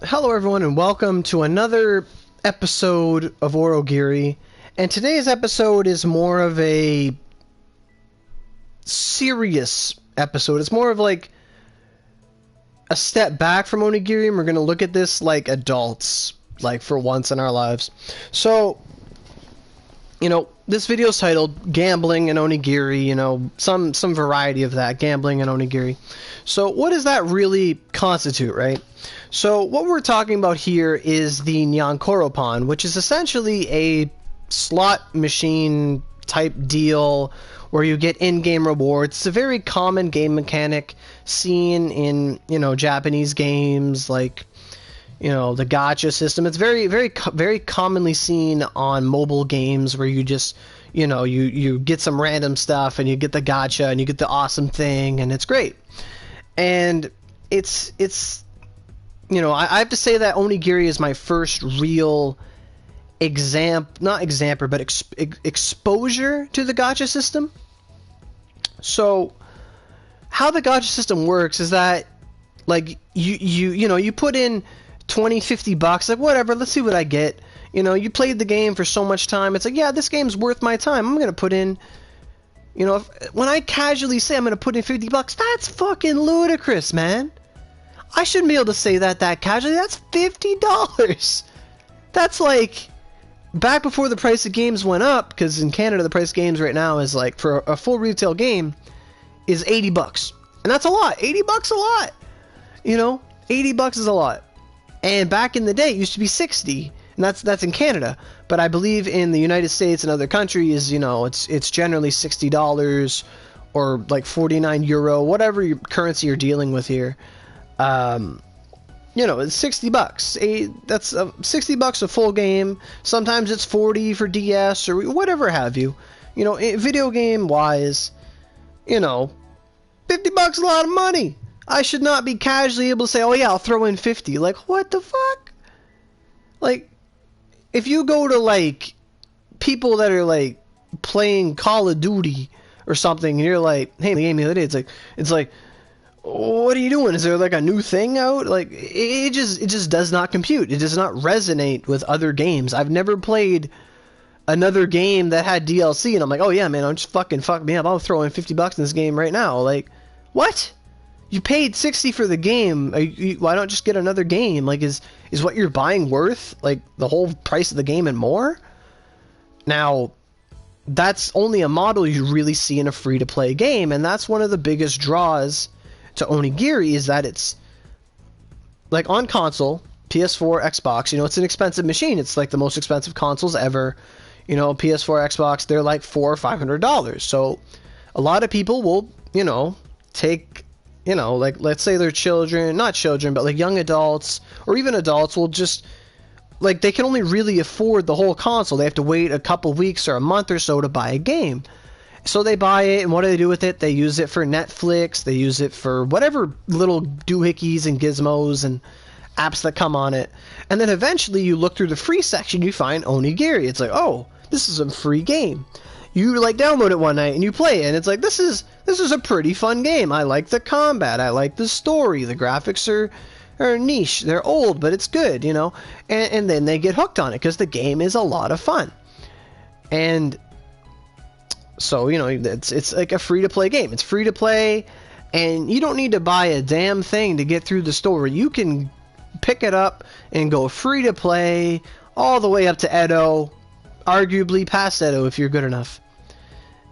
Hello everyone and welcome to another episode of Aurogiri. And today's episode is more of a serious episode. It's more of like a step back from Onigiri, and we're going to look at this like adults, like for once in our lives. So, this video is titled Gambling and Onigiri, some variety of that, gambling and Onigiri. So what does that really constitute, right? So what we're talking about here is the Nyankoropan, which is essentially a slot machine type deal where you get in-game rewards. It's a very common game mechanic seen in, Japanese games like, the gacha system. It's very commonly seen on mobile games where you just, you get some random stuff and you get the gacha and you get the awesome thing and it's great. And it's I have to say that Onigiri is my first real exposure to the gacha system. So how the gacha system works is that like you put in 20-50 bucks, like whatever, let's see what I get. You played the game for so much time, it's like, yeah, this game's worth my time. I'm gonna put in, when I casually say I'm gonna put in 50 bucks, that's fucking ludicrous, man. I shouldn't be able to say that casually. That's $50. That's like back before the price of games went up, because in Canada the price of games right now is like, for a full retail game, is 80 bucks. And that's a lot. 80 bucks a lot. 80 bucks is a lot. And back in the day it used to be 60. And that's in Canada. But I believe in the United States and other countries, it's generally $60 or like 49 euro, whatever currency you're dealing with here. It's 60 bucks. That's 60 bucks a full game. Sometimes it's 40 for DS or whatever have you. Video game wise, 50 bucks is a lot of money. I should not be casually able to say, oh yeah, I'll throw in 50. Like, what the fuck? Like, if you go to like people that are like playing Call of Duty or something, and you're like, hey, the game the other day, it's like, what are you doing? Is there like a new thing out? Like, it just does not compute. It does not resonate with other games. I've never played another game that had DLC and I'm like, oh yeah, man, I'm just fuck me up. I'll throw in 50 bucks in this game right now. Like, what? You paid 60 for the game. Why don't just get another game? Like, is what you're buying worth like the whole price of the game and more? Now, that's only a model you really see in a free-to-play game, and that's one of the biggest draws to Onigiri, is that it's like on console, PS4, Xbox, it's an expensive machine. It's like the most expensive consoles ever. PS4, Xbox, they're like $400 or $500. So a lot of people will, take, like, let's say they're children, not children, but like young adults or even adults will just, like, they can only really afford the whole console. They have to wait a couple weeks or a month or so to buy a game. So they buy it, and what do they do with it? They use it for Netflix, they use it for whatever little doohickeys and gizmos and apps that come on it. And then eventually you look through the free section, you find Onigiri. It's like, oh, this is a free game. You like download it one night and you play it, and it's like, this is a pretty fun game. I like the combat, I like the story, the graphics are niche, they're old, but it's good, and then they get hooked on it because the game is a lot of fun. And so, it's like a free-to-play game. It's free-to-play, and you don't need to buy a damn thing to get through the story. You can pick it up and go free-to-play all the way up to Edo, arguably past Edo if you're good enough.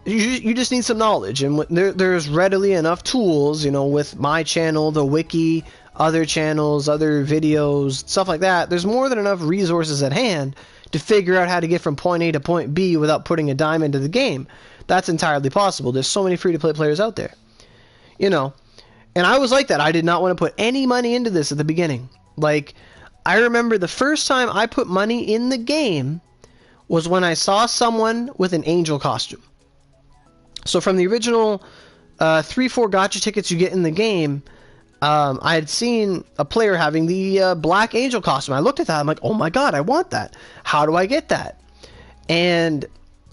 You just need some knowledge, and there's readily enough tools, with my channel, the wiki, other channels, other videos, stuff like that. There's more than enough resources at hand to figure out how to get from point A to point B without putting a dime into the game. That's entirely possible. There's so many free-to-play players out there. And I was like that. I did not want to put any money into this at the beginning. Like, I remember the first time I put money in the game was when I saw someone with an angel costume. So from the original 3-4 gacha tickets you get in the game, I had seen a player having the black angel costume. I looked at that. I'm like, oh my god, I want that. How do I get that? And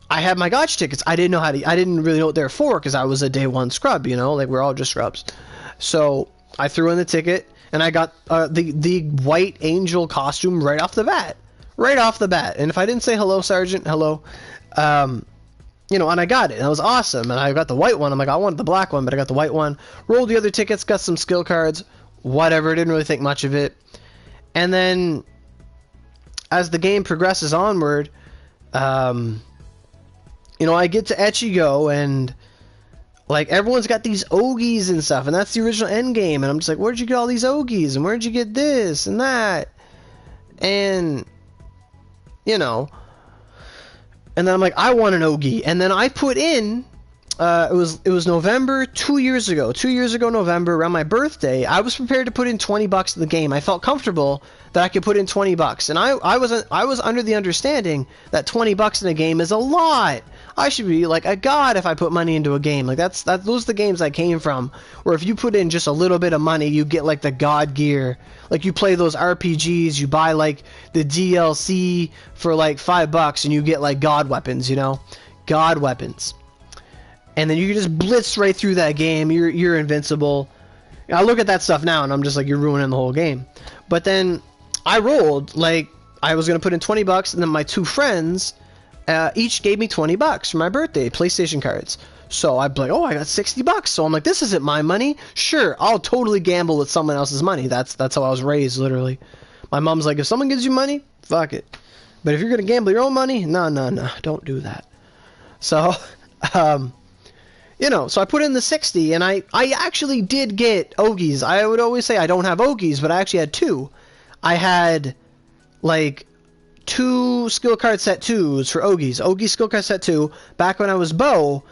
I had my gacha tickets. I didn't really know what they're for because I was a day one scrub, like we're all just scrubs. So I threw in the ticket, and I got the white angel costume right off the bat. Right off the bat. And if I didn't say hello, Sergeant, hello, you know, and I got it. And it was awesome. And I got the white one. I'm like, I wanted the black one, but I got the white one. Rolled the other tickets, got some skill cards, whatever. Didn't really think much of it. And then, as the game progresses onward, you know, I get to Echigo, and like everyone's got these Ogies and stuff, and that's the original end game. And I'm just like, where'd you get all these Ogies, and where'd you get this and that, and you know. And then I'm like, I want an Ogie, and then I put in. It was November 2 years ago. 2 years ago, November, around my birthday, I was prepared to put in 20 bucks in the game. I felt comfortable that I could put in 20 bucks, and I was under the understanding that 20 bucks in a game is a lot. I should be like a god if I put money into a game. Like those are the games I came from, where if you put in just a little bit of money, you get like the god gear. Like you play those RPGs, you buy like the DLC for like $5 and you get like god weapons, you know, god weapons. And then you can just blitz right through that game. You're invincible. I look at that stuff now and I'm just like, you're ruining the whole game. But then I rolled, like I was gonna put in 20 bucks, and then my two friends each gave me 20 bucks for my birthday, PlayStation cards. So I'd be like, oh, I got 60 bucks. So I'm like, this isn't my money. Sure, I'll totally gamble with someone else's money. That's how I was raised, literally. My mom's like, if someone gives you money, fuck it. But if you're gonna gamble your own money, no, don't do that. So, you know, so I put in the 60, and I actually did get Ogies. I would always say I don't have Ogies, but I actually had two. I had, like, 2 skill card set 2s for Ogies. Ogie skill card set 2, back when I was Bo,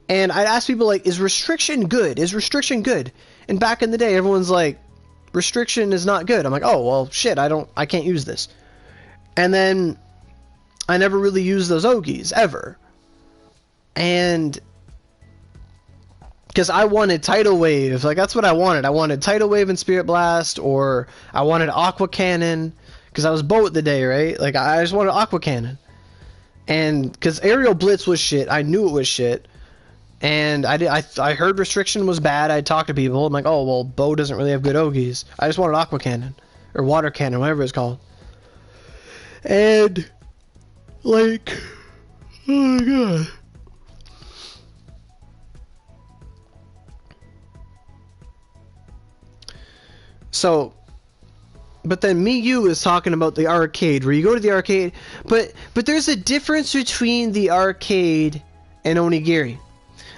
and I'd ask people, like, is restriction good? Is restriction good? And back in the day, everyone's like, restriction is not good. I'm like, oh, well, shit, I can't use this. And then I never really used those Ogies, ever. And because I wanted Tidal Wave, like that's what I wanted. I wanted Tidal Wave and Spirit Blast, or I wanted Aqua Cannon, because I was Bo at the day, right? Like I just wanted Aqua Cannon, and because Aerial Blitz was shit, I knew it was shit, and I heard Restriction was bad. I talked to people. I'm like, oh well, Bo doesn't really have good Ogies. I just wanted Aqua Cannon or Water Cannon, whatever it's called, and like, oh my god. So, but then Miyu is talking about the arcade, where you go to the arcade, but there's a difference between the arcade and Onigiri.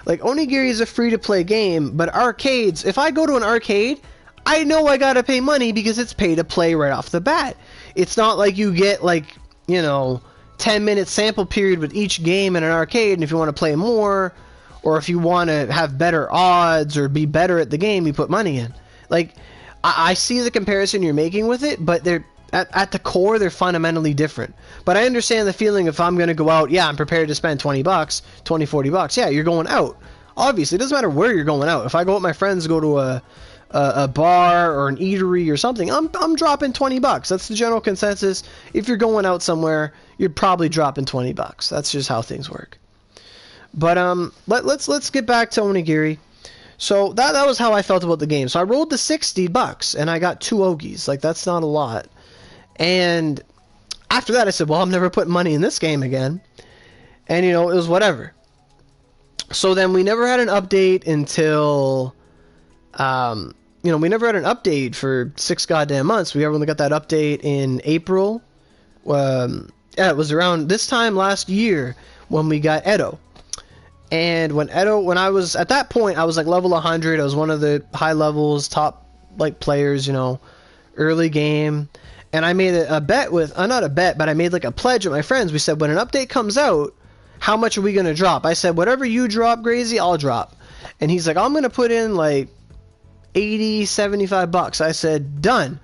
Like, Onigiri is a free-to-play game, but arcades, if I go to an arcade, I know I gotta pay money because it's pay-to-play right off the bat. It's not like you get, like, you know, 10-minute sample period with each game in an arcade, and if you want to play more, or if you want to have better odds or be better at the game, you put money in. Like, I see the comparison you're making with it, but they're at the core, they're fundamentally different. But I understand the feeling if I'm going to go out, yeah, I'm prepared to spend 20 bucks, 20, 40 bucks. Yeah, you're going out. Obviously, it doesn't matter where you're going out. If I go with my friends, go to a bar or an eatery or something, I'm dropping 20 bucks. That's the general consensus. If you're going out somewhere, you're probably dropping 20 bucks. That's just how things work. But let's get back to Onigiri. So that was how I felt about the game. So I rolled the 60 bucks and I got 2 Ogies. Like, that's not a lot. And after that I said, well, I'm never putting money in this game again. And, you know, it was whatever. So then we never had an update until, you know, we never had an update for 6 goddamn months. We only got that update in April. Yeah, it was around this time last year when we got Edo. And when I was, at that point, I was like level 100. I was one of the high levels, top, like, players, you know, early game. And I made a bet with, not a bet, but I made like a pledge with my friends. We said, when an update comes out, how much are we going to drop? I said, whatever you drop, Grazy, I'll drop. And he's like, I'm going to put in like 80, 75 bucks. I said, done.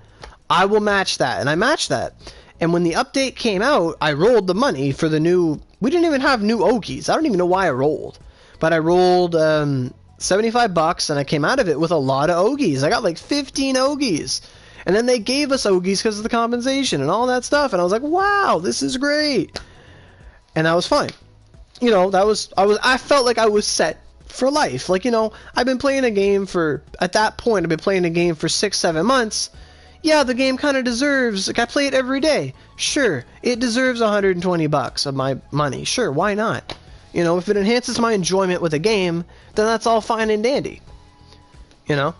I will match that. And I matched that. And when the update came out, I rolled the money for the new... We didn't even have new Ogies. I don't even know why I rolled. But I rolled 75 bucks, and I came out of it with a lot of Ogies. I got like 15 Ogies. And then they gave us Ogies because of the compensation and all that stuff. And I was like, wow, this is great. And that was fine. You know, I felt like I was set for life. Like, you know, I've been playing a game for, at that point, I've been playing a game for 6-7 months. Yeah, the game kind of deserves, like, I play it every day. Sure, it deserves $120 of my money. Sure, why not? You know, if it enhances my enjoyment with a game, then that's all fine and dandy. You know?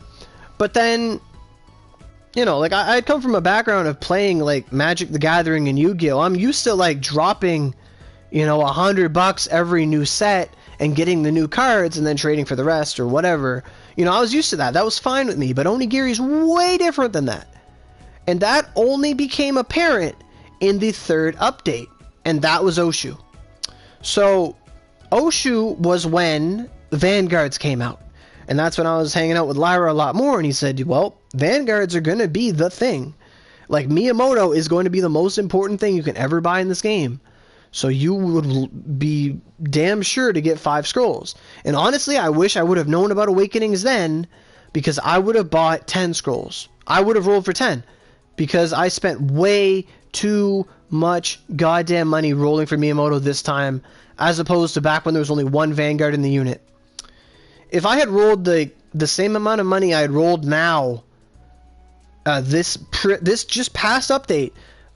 But then, you know, like, I'd come from a background of playing, like, Magic the Gathering and Yu-Gi-Oh! I'm used to, like, dropping, you know, $100 every new set and getting the new cards and then trading for the rest or whatever. You know, I was used to that. That was fine with me. But Onigiri's way different than that. And that only became apparent in the third update. And that was Oshu. So, Oshu was when Vanguards came out. And that's when I was hanging out with Lyra a lot more. And he said, well, Vanguards are going to be the thing. Like, Miyamoto is going to be the most important thing you can ever buy in this game. So you would be damn sure to get 5 scrolls. And honestly, I wish I would have known about Awakenings then, because I would have bought 10 scrolls. I would have rolled for 10. Because I spent way too much goddamn money rolling for Miyamoto this time, as opposed to back when there was only 1 Vanguard in the unit. If I had rolled the same amount of money I had rolled now, this just past update,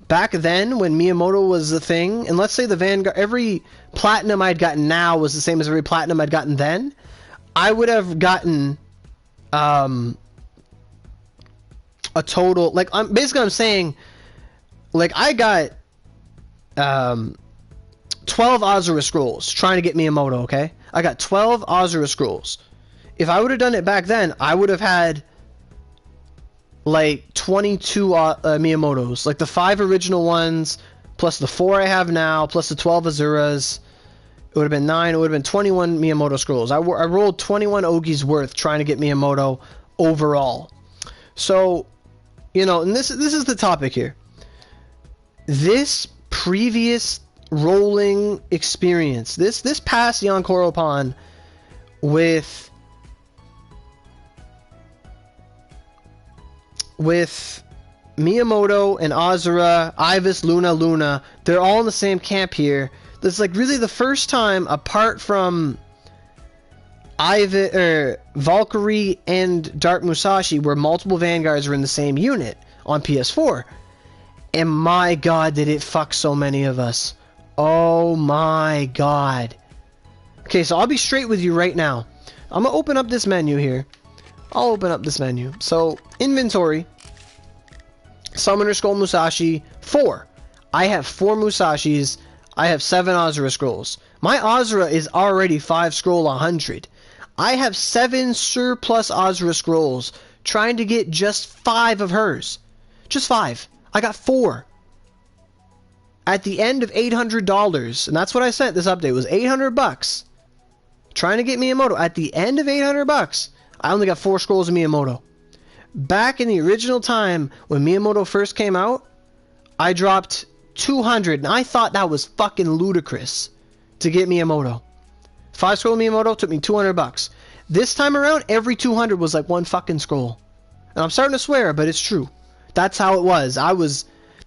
back then when Miyamoto was the thing, and let's say the Vanguard, every platinum I'd gotten now was the same as every platinum I'd gotten then, I would have gotten a total, like, I'm saying, like, I got 12 Azura scrolls trying to get Miyamoto, okay? I got 12 Azura scrolls. If I would have done it back then, I would have had like 22 Miyamotos, like the 5 original ones, plus the 4 I have now, plus the 12 Azuras. It would have been 9. It would have been 21 Miyamoto scrolls. I rolled 21 Ogi's worth trying to get Miyamoto overall. So, you know, and this is the topic here. This previous rolling experience, this past Yankoropan with Miyamoto and Azura, Ibis, Luna, they're all in the same camp here. This is like really the first time, apart from Valkyrie and Dark Musashi, where multiple Vanguards are in the same unit on PS4. And my god, did it fuck so many of us. Oh my god. Okay, so I'll be straight with you right now. I'm gonna open up this menu here. I'll open up this menu. So, inventory. Summoner Scroll Musashi, 4. I have 4 Musashis. I have 7 Azura Scrolls. My Azura is already 5 scroll 100. I have 7 surplus Azura Scrolls, trying to get just 5 of hers. Just 5. I got 4. At the end of $800, and that's what I sent this update, was $800. Trying to get Miyamoto. At the end of $800, I only got 4 scrolls of Miyamoto. Back in the original time, when Miyamoto first came out, I dropped 200, and I thought that was fucking ludicrous to get Miyamoto. 5 scroll Miyamoto took me $200. This time around, every 200 was like 1 fucking scroll. And I'm starting to swear, but it's true. That's how it was.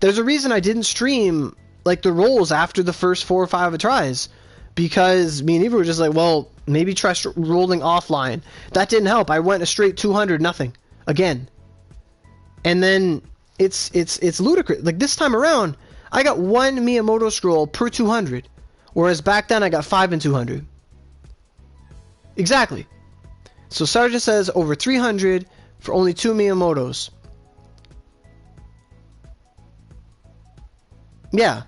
There's a reason I didn't stream, like, the rolls after the first 4 or 5 tries. Because me and Eva were just like, well, maybe try rolling offline. That didn't help. I went a straight 200, nothing. Again. And then it's ludicrous. Like, this time around, I got 1 Miyamoto scroll per 200. Whereas back then, I got 5 and 200. Exactly. So Sergeant says over 300 for only 2 Miyamotos. Yeah.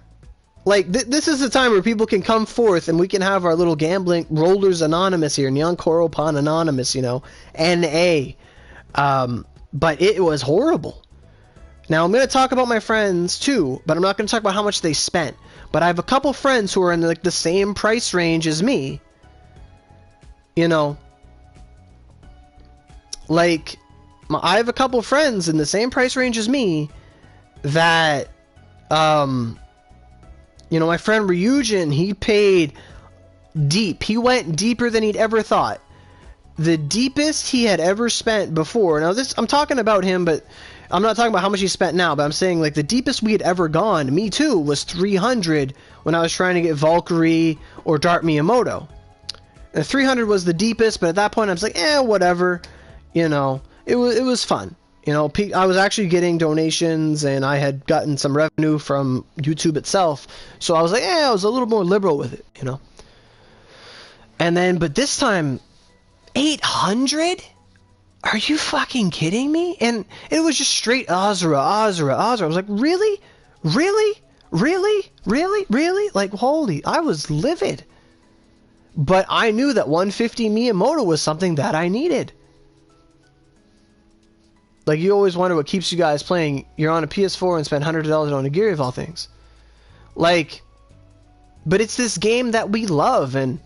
Like, this is the time where people can come forth and we can have our little gambling rollers anonymous here. Nyankoropan anonymous, you know. N.A. But it was horrible. Now, I'm going to talk about my friends, too. But I'm not going to talk about how much they spent. But I have a couple friends who are in, like, the same price range as me. You know. Like, I have a couple friends in the same price range as me that... you know, my friend Ryujin, he paid deep. He went deeper than he'd ever thought. The deepest he had ever spent before. Now, I'm talking about him, but I'm not talking about how much he spent now, but I'm saying, like, the deepest we had ever gone, me too, was 300 when I was trying to get Valkyrie or Dark Miyamoto. And 300 was the deepest, but at that point I was like, whatever. You know, it was fun. You know, I was actually getting donations, and I had gotten some revenue from YouTube itself. So I was like, I was a little more liberal with it, you know. And then, but this time, 800? Are you fucking kidding me? And it was just straight Azura. I was like, really? Really? Really? Really? Really? Like, holy, I was livid. But I knew that 150 Miyamoto was something that I needed. Like, you always wonder what keeps you guys playing. You're on a PS4 and spend $100 on Onigiri of all things. Like, but it's this game that we love, and,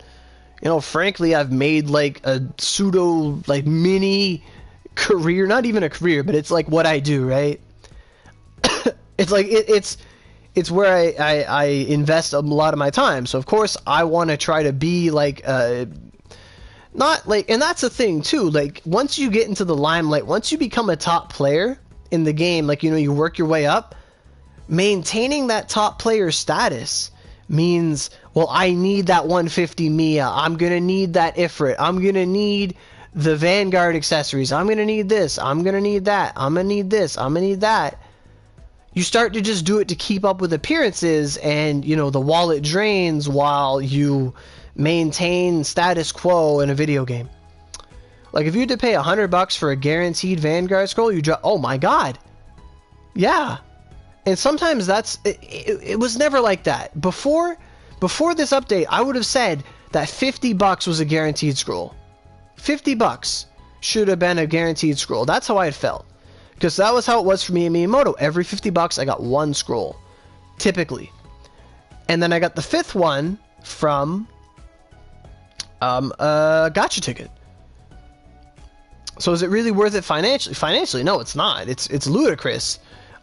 you know, frankly, I've made, like, a pseudo, like, mini career. Not even a career, but it's, like, what I do, right? It's, like, it's where I invest a lot of my time. So, of course, I want to try to be, like, not like, and that's the thing too, like, once you get into the limelight, once you become a top player in the game, like, you know, you work your way up, maintaining that top player status means, well, I need that 150 Mia, I'm gonna need that Ifrit, I'm gonna need the Vanguard accessories, I'm gonna need this, I'm gonna need that, I'm gonna need this, I'm gonna need that. You start to just do it to keep up with appearances, and, you know, the wallet drains while you maintain status quo in a video game. Like, if you had to pay $100 for a guaranteed Vanguard scroll, you drop. Oh my god. Yeah. And sometimes that's it was never like that. Before this update, I would have said that $50 was a guaranteed scroll. $50 should have been a guaranteed scroll. That's how I had felt. Because that was how it was for me and Miyamoto. Every $50 I got one scroll. Typically. And then I got the fifth one from a gacha ticket. So is it really worth it financially? Financially, no, it's not. It's ludicrous.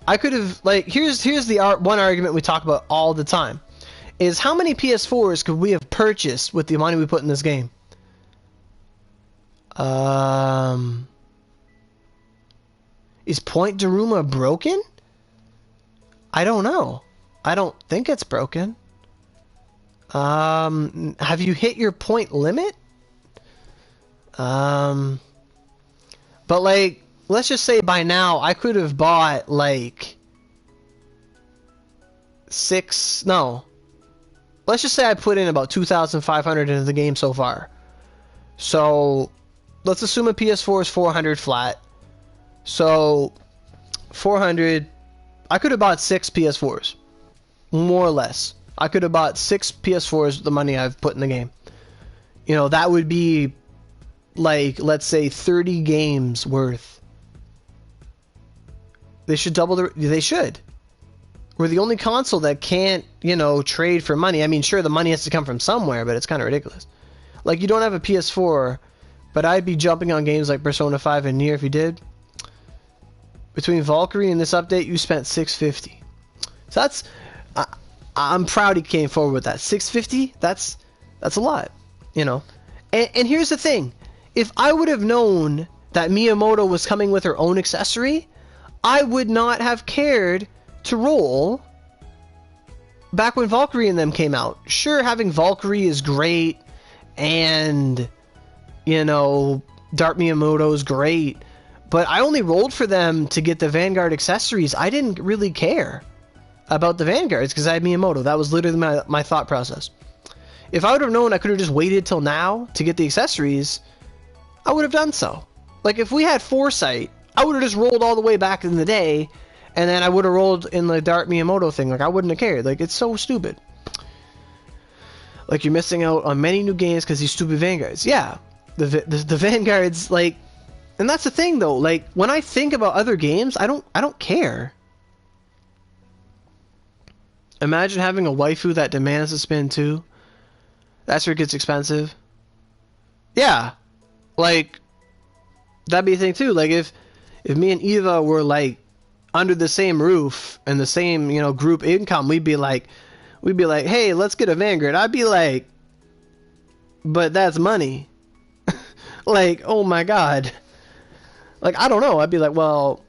I could have, like, here's the one argument we talk about all the time, is how many PS4s could we have purchased with the money we put in this game? Is Point Daruma broken? I don't know. I don't think it's broken. Have you hit your point limit? But, like, let's just say by now I could have bought, like, let's just say I put in about 2,500 into the game so far. So, let's assume a PS4 is 400 flat. So, 400, I could have bought 6 PS4s. More or less. I could have bought 6 PS4s with the money I've put in the game. You know, that would be, like, let's say 30 games worth. They should they should. We're the only console that can't, you know, trade for money. I mean, sure, the money has to come from somewhere, but it's kind of ridiculous. Like, you don't have a PS4, but I'd be jumping on games like Persona 5 and Nier if you did. Between Valkyrie and this update, you spent $650. So that's... I'm proud he came forward with that. $650? That's a lot, you know. And here's the thing. If I would have known that Miyamoto was coming with her own accessory, I would not have cared to roll back when Valkyrie and them came out. Sure, having Valkyrie is great, and, you know, Dark Miyamoto is great, but I only rolled for them to get the Vanguard accessories. I didn't really care about the Vanguards because I had Miyamoto. That was literally my thought process. If I would have known I could have just waited till now to get the accessories, I would have done so. Like, if we had foresight, I would have just rolled all the way back in the day, and then I would have rolled in the Dark Miyamoto thing. Like, I wouldn't have cared. Like, it's so stupid. Like, you're missing out on many new games because these stupid Vanguards. Yeah, the Vanguards, like, and that's the thing though. Like, when I think about other games, I don't care. Imagine having a waifu that demands to spin too. That's where it gets expensive. Yeah, like, that'd be a thing too. Like, if me and Eva were, like, under the same roof and the same, you know, group income, we'd be like, hey, let's get a Vanguard. I'd be like, but that's money. Like, oh my god. Like, I don't know. I'd be like, well,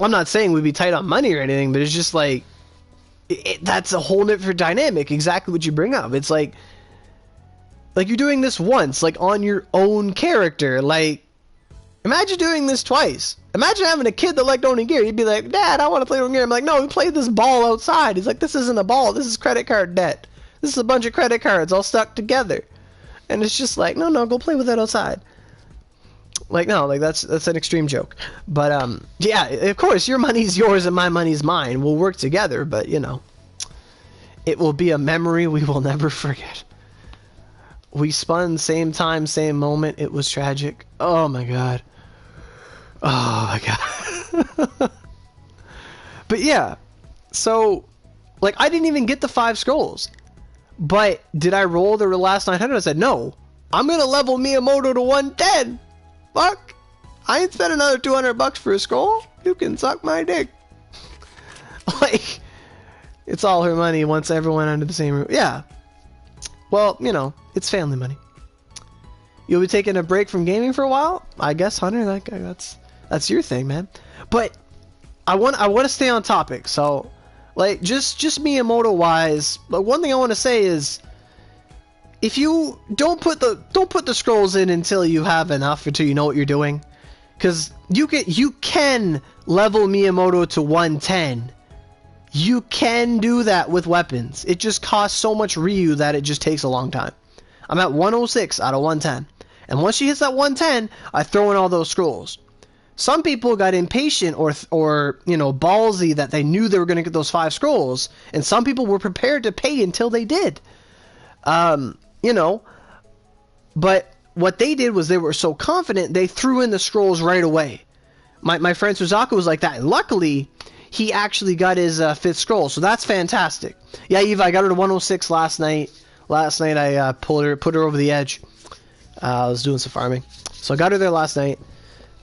I'm not saying we'd be tight on money or anything, but it's just like, that's a whole different dynamic. Exactly what you bring up. It's like, Like, you're doing this once, like, on your own character. Like, imagine doing this twice. Imagine having a kid that liked Onigiri. He'd be like, Dad, I want to play Onigiri. I'm like, no, we played this ball outside. He's like, this isn't a ball. This is credit card debt. This is a bunch of credit cards all stuck together. And it's just like, no, go play with it outside. Like, no, like, that's an extreme joke. But, yeah, of course, your money's yours and my money's mine. We'll work together, but, you know, it will be a memory we will never forget. We spun same time, same moment. It was tragic. Oh, my God. Oh, my God. But, yeah, so, like, I didn't even get the 5 scrolls. But did I roll the last 900? I said, no. I'm going to level Miyamoto to 110. Fuck. I ain't spent another 200 bucks for a scroll. You can suck my dick. Like, it's all her money once everyone under the same roof. Yeah. Well, you know, it's family money. You'll be taking a break from gaming for a while? I guess, Hunter. Like, that's your thing, man. But I want to stay on topic. So, like, just Miyamoto wise, but one thing I want to say is, if you don't put the scrolls in until you have enough, until you know what you're doing, because you can level Miyamoto to 110. You can do that with weapons. It just costs so much Ryu that it just takes a long time. I'm at 106 out of 110, and once she hits that 110, I throw in all those scrolls. Some people got impatient or you know, ballsy that they knew they were going to get those 5 scrolls, and some people were prepared to pay until they did. You know, but what they did was they were so confident they threw in the scrolls right away. My friend Suzaku was like that, and luckily he actually got his 5th scroll, so that's fantastic. Yeah, Eva, I got her to 106 last night. Last night I put her over the edge. I was doing some farming, so I got her there last night.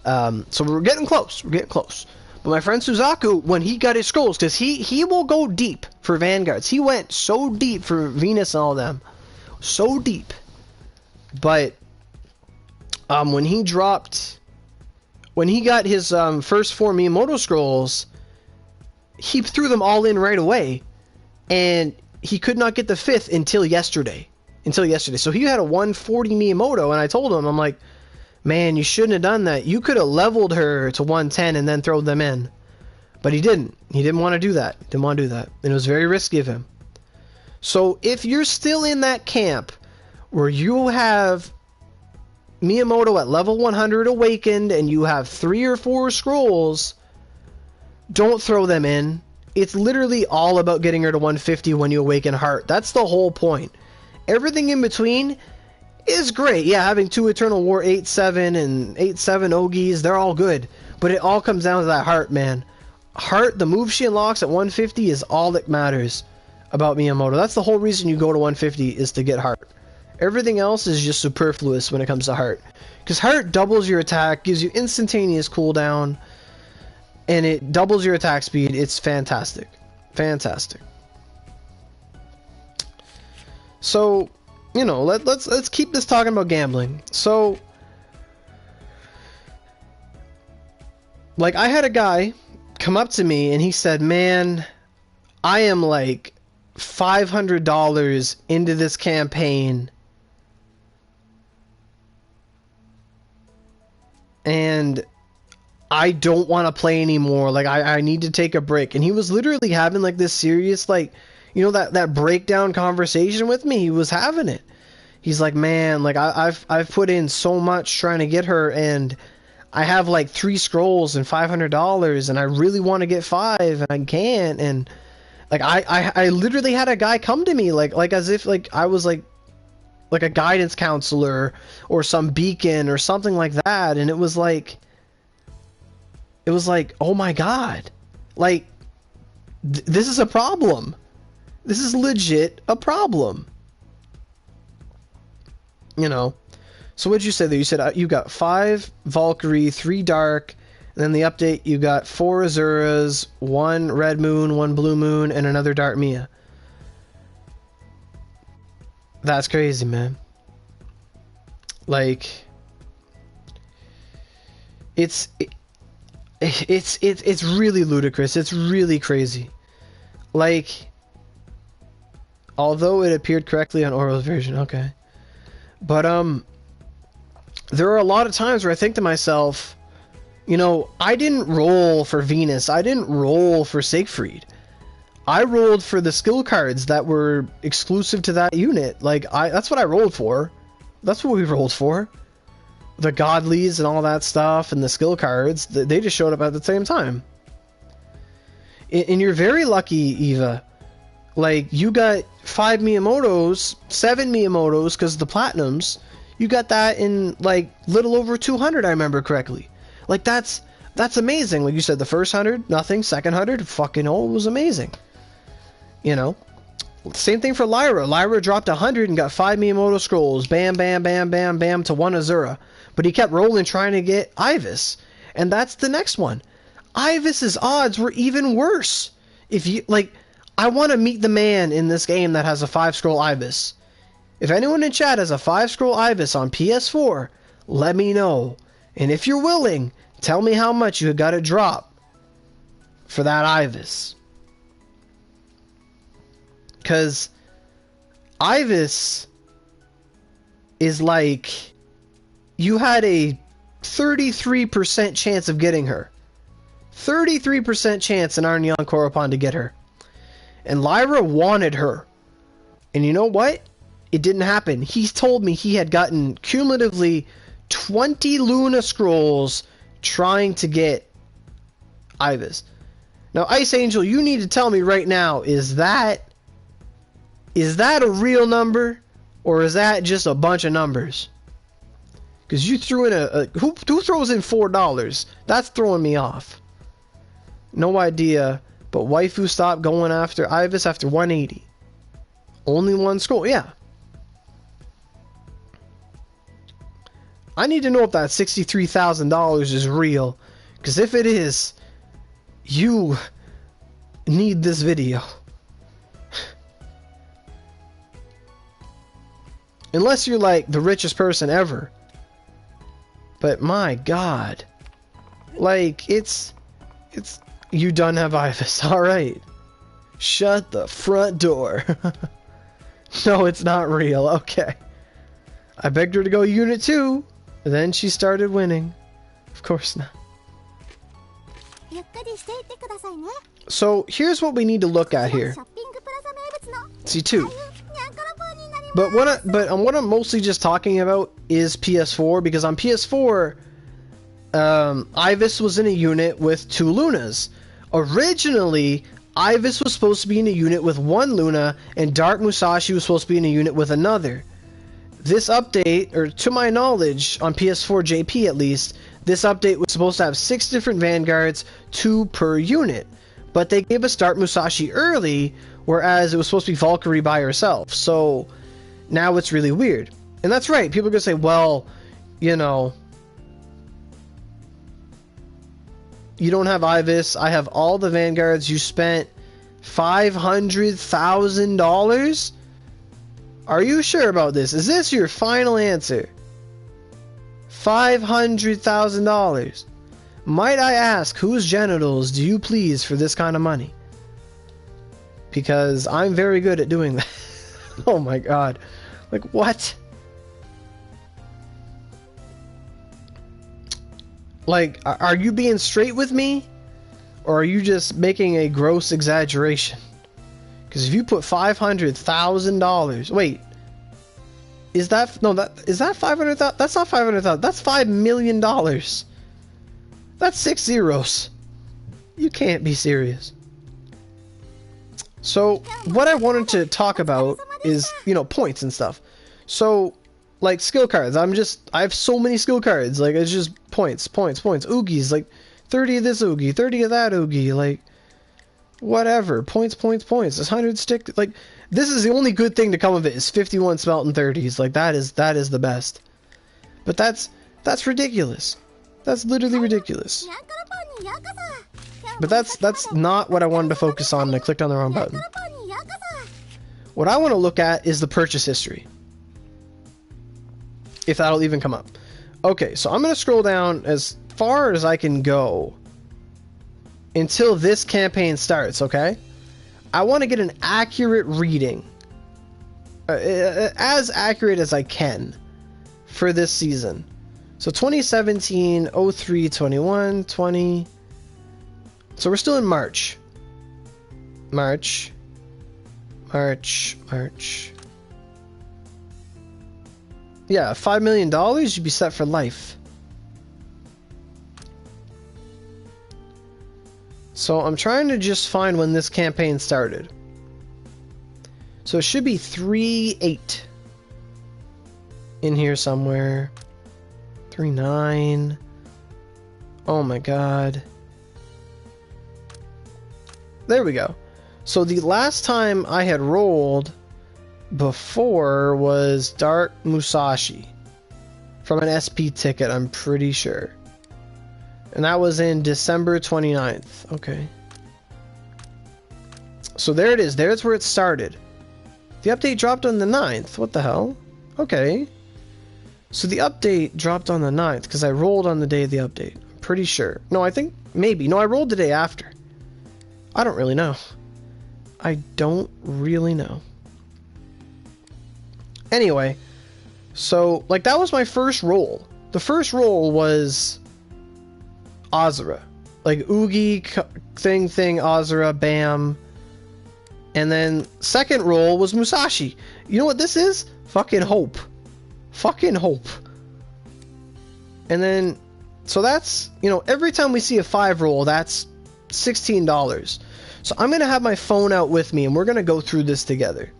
So we're getting close. But my friend Suzaku, when he got his scrolls, because he will go deep for vanguards. He went so deep for Venus and all them. So deep. But when he got his first 4 Miyamoto scrolls, he threw them all in right away, and he could not get the 5th until yesterday. So he had a 140 Miyamoto, and I told him, I'm like, man, you shouldn't have done that. You could have leveled her to 110 and then throw them in. But he didn't. He didn't want to do that. And it was very risky of him. So if you're still in that camp where you have Miyamoto at level 100 awakened and you have 3 or 4 scrolls, don't throw them in. It's literally all about getting her to 150 when you awaken Heart. That's the whole point. Everything in between is great. Yeah, having 2 Eternal War 8-7 and 8-7 Ogis, they're all good. But it all comes down to that Heart, man. Heart, the move she unlocks at 150 is all that matters about Miyamoto. That's the whole reason you go to 150 is to get Heart. Everything else is just superfluous when it comes to Heart. Because Heart doubles your attack, gives you instantaneous cooldown, and it doubles your attack speed. It's fantastic. Fantastic. So, you know, let's keep this talking about gambling. So, like, I had a guy come up to me and he said, man, I am like $500 into this campaign, and I don't want to play anymore. Like, I need to take a break. And he was literally having like this serious, like, you know, that breakdown conversation with me. He was having it. He's like, man, like, I've put in so much trying to get her, and I have like 3 scrolls and $500, and I really want to get 5 and I can't. And like, I literally had a guy come to me like as if like I was like a guidance counselor or some beacon or something like that. And it was like, oh my God, like, this is a problem. This is legit a problem. You know. So what'd you say there? You said you got 5 Valkyrie, 3 Dark, and then the update you got 4 Azuras, 1 Red Moon, 1 Blue Moon, and another Dark Mia. That's crazy, man. Like, it's really ludicrous. It's really crazy. Like, although it appeared correctly on Oro's version, okay. But there are a lot of times where I think to myself, you know, I didn't roll for Venus. I didn't roll for Siegfried. I rolled for the skill cards that were exclusive to that unit. Like, that's what I rolled for. That's what we rolled for. The godlies and all that stuff and the skill cards, they just showed up at the same time. And you're very lucky, Eva. Like, you got 5 Miyamotos, 7 Miyamotos, because the Platinums, you got that in, like, little over 200, I remember correctly. Like, that's amazing. Like you said, the first 100, nothing. Second 100, fucking it was amazing. You know? Same thing for Lyra. Lyra dropped 100 and got 5 Miyamoto scrolls. Bam, bam, bam, bam, bam, to 1 Azura. But he kept rolling trying to get Ivys. And that's the next one. Ivys's odds were even worse. If you, like, I want to meet the man in this game that has a 5-scroll Ivys. If anyone in chat has a 5-scroll Ivys on PS4, let me know. And if you're willing, tell me how much you got to drop for that Ivys. Because Ivys is like, you had a 33% chance of getting her. 33% chance in Arnyon Korripan to get her. And Lyra wanted her. And you know what? It didn't happen. He told me he had gotten cumulatively 20 Luna scrolls trying to get Ivys. Now, Ice Angel, you need to tell me right now, is that a real number? Or is that just a bunch of numbers? Because you threw in who throws in $4? That's throwing me off. No idea. But waifu stopped going after Ivys after 180. Only 1 scroll. Yeah. I need to know if that $63,000 is real. Because if it is, you need this video. Unless you're like the richest person ever. But my god. Like, it's you done have Ivys. Alright. Shut the front door. No, it's not real. Okay. I begged her to go Unit 2. Then she started winning. Of course not. So, here's what we need to look at here. C2. But what I'm mostly just talking about is PS4, because on PS4, Ivys was in a unit with 2 Lunas. Originally, Ivys was supposed to be in a unit with 1 Luna, and Dark Musashi was supposed to be in a unit with another. This update, or to my knowledge, on PS4 JP at least, this update was supposed to have 6 different vanguards, 2 per unit. But they gave us Dark Musashi early, whereas it was supposed to be Valkyrie by herself. So now it's really weird. And that's right, people are going to say, well, you know, you don't have Ivys, I have all the vanguards, you spent $500,000? Are you sure about this? Is this your final answer? $500,000. Might I ask, whose genitals do you please for this kind of money? Because I'm very good at doing that. Oh my god. Like, what? Like, are you being straight with me? Or are you just making a gross exaggeration? Because if you put $500,000... Wait. Is that... No, is that $500,000? That's not $500,000. That's $5 million. That's 6 zeros. You can't be serious. So, what I wanted to talk about is, you know, points and stuff. So, like, skill cards. I have so many skill cards. Like, it's just points. Oogies, like, 30 of this Oogie, 30 of that Oogie, like, whatever. Points. This 100 stick, like, this is the only good thing to come of it, is 51 smelt and 30s. Like, that is the best. But that's ridiculous. That's literally ridiculous. But that's not what I wanted to focus on, and I clicked on the wrong button. What I want to look at is the purchase history. If that'll even come up. Okay, so I'm going to scroll down as far as I can go until this campaign starts, okay? I want to get an accurate reading. As accurate as I can. for this season. So 2017, 03, 21, 20. So we're still in March. March. Yeah, $5 million, you'd be set for life. So I'm trying to just find when this campaign started. So it should be 3-8 in here somewhere. 3-9. Oh my god. There we go. So the last time I had rolled before was Dark Musashi from an SP ticket, I'm pretty sure. And that was in December 29th. Okay. So there it is. There's where it started. The update dropped on the 9th. What the hell? Okay. So the update dropped on the 9th because I rolled on the day of the update. I'm pretty sure. No, I think maybe. No, I rolled the day after. I don't really know. I don't really know. Anyway, so like that was my first roll. The first roll was Azura. Like Oogie, thing, Azura, bam. And then second roll was Musashi. You know what this is? Fucking hope. Fucking hope. And then, so that's, you know, every time we see a 5 roll, that's $16. So I'm going to have my phone out with me and we're going to go through this together.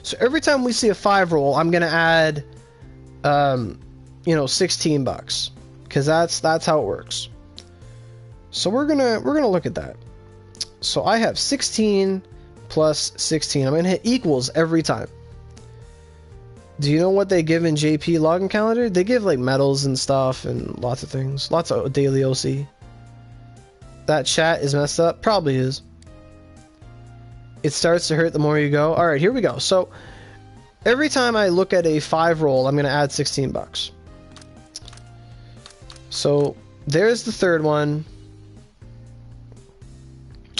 So every time we see a 5 roll, I'm going to add, you know, $16. Because that's how it works. So we're gonna look at that. So I have 16 plus 16. I'm gonna hit equals every time. Do you know what they give in JP login calendar? They give like medals and stuff and lots of things. Lots of daily OC. That chat is messed up. Probably is. It starts to hurt the more you go. Alright, here we go. So every time I look at a 5 roll, I'm gonna add $16. So there's the third one.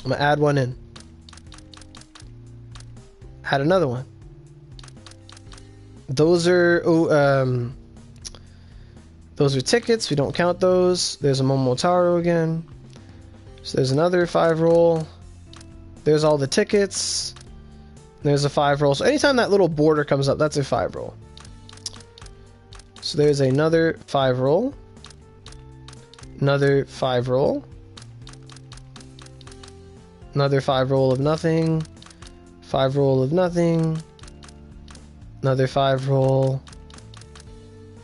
I'm gonna add one in. Add another one. Those are tickets. We don't count those. There's a Momotaro again. So there's another 5 roll. There's all the tickets. There's a 5 roll. So anytime that little border comes up, that's a 5 roll. So there's another 5 roll. Another 5 roll. Another 5 roll of nothing. 5 roll of nothing. Another 5 roll.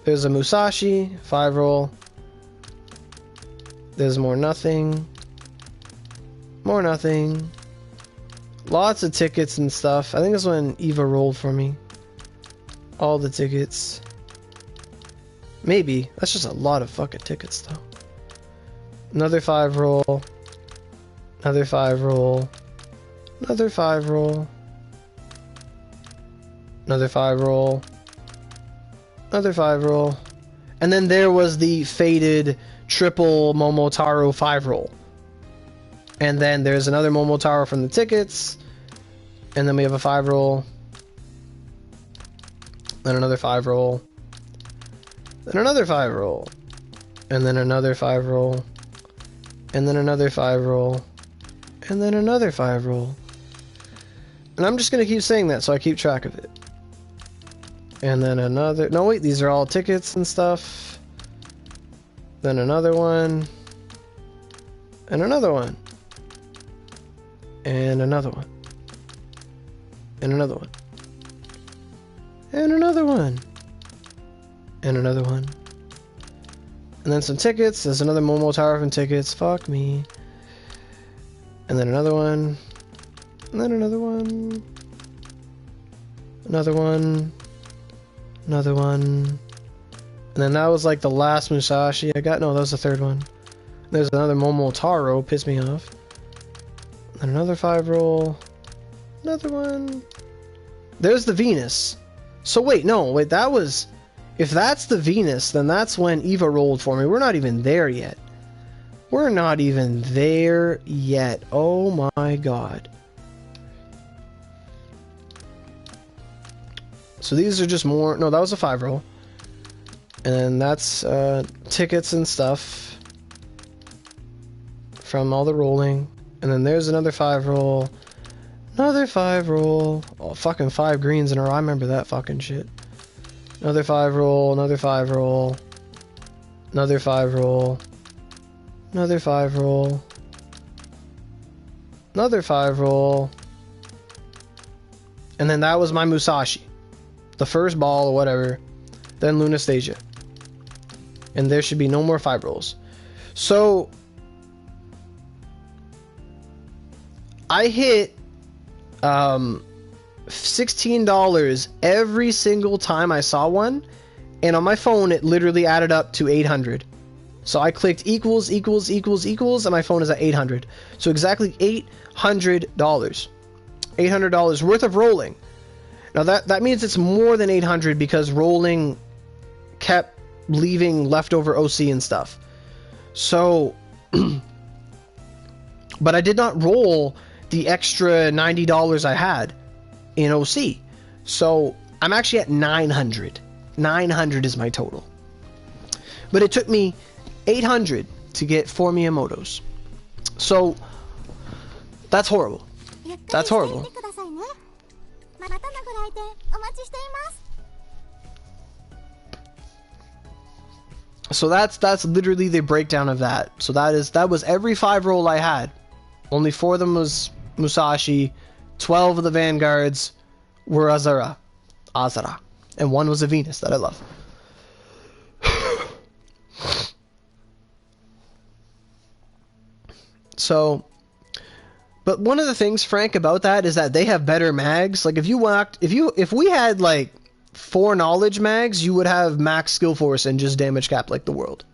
There's a Musashi. 5 roll. There's more nothing. More nothing. Lots of tickets and stuff. I think that's when Eva rolled for me. All the tickets. Maybe. That's just a lot of fucking tickets though. Another 5 roll. Another 5 roll. Another 5 roll. Another 5 roll. Another 5 roll. And then there was the faded triple Momotaro 5 roll. And then there's another Momotaro from the tickets. And then we have a 5 roll. Then another 5 roll. Then another 5 roll. And then another 5 roll. And then another 5 roll. And then another 5 roll. And I'm just going to keep saying that so I keep track of it. And then another... No, wait, these are all tickets and stuff. Then another one. And another one. And another one. And another one. And another one. And another one. And then some tickets. There's another Momotaro from tickets. Fuck me. And then another one. And then another one. Another one. Another one. And then that was like the last Musashi I got. No, that was the third one. There's another Momotaro. Pissed me off. And another 5 roll. Another one. There's the Venus. So wait, no. Wait, that was... If that's the Venus, then that's when Eva rolled for me. We're not even there yet. We're not even there yet. Oh my god. So these are just more... No, that was a 5 roll. And then that's tickets and stuff from all the rolling. And then there's another 5 roll. Another 5 roll. Oh, fucking 5 greens in a row. I remember that fucking shit. Another 5 roll. Another 5 roll. Another 5 roll. Another 5 roll. Another 5 roll. And then that was my Musashi. The first ball or whatever. Then Lunastasia. And there should be no more 5 rolls. So I hit $16 every single time I saw one, and on my phone it literally added up to 800. So I clicked equals, equals, equals, equals, and my phone is at 800. So exactly $800. $800 worth of rolling. Now that means it's more than 800 because rolling kept leaving leftover OC and stuff. So, but I did not roll the extra $90 I had in OC. So I'm actually at 900. 900 is my total. But it took me 800 to get 4 Miyamotos. So that's horrible. That's horrible. So that's literally the breakdown of that. So that was every 5 roll I had. Only 4 of them was Musashi, 12 of the vanguards were Azara, and 1 was a Venus that I love. So, but one of the things, Frank, about that is that they have better mags. Like if we had like 4 knowledge mags, you would have max skill force and just damage cap like the world.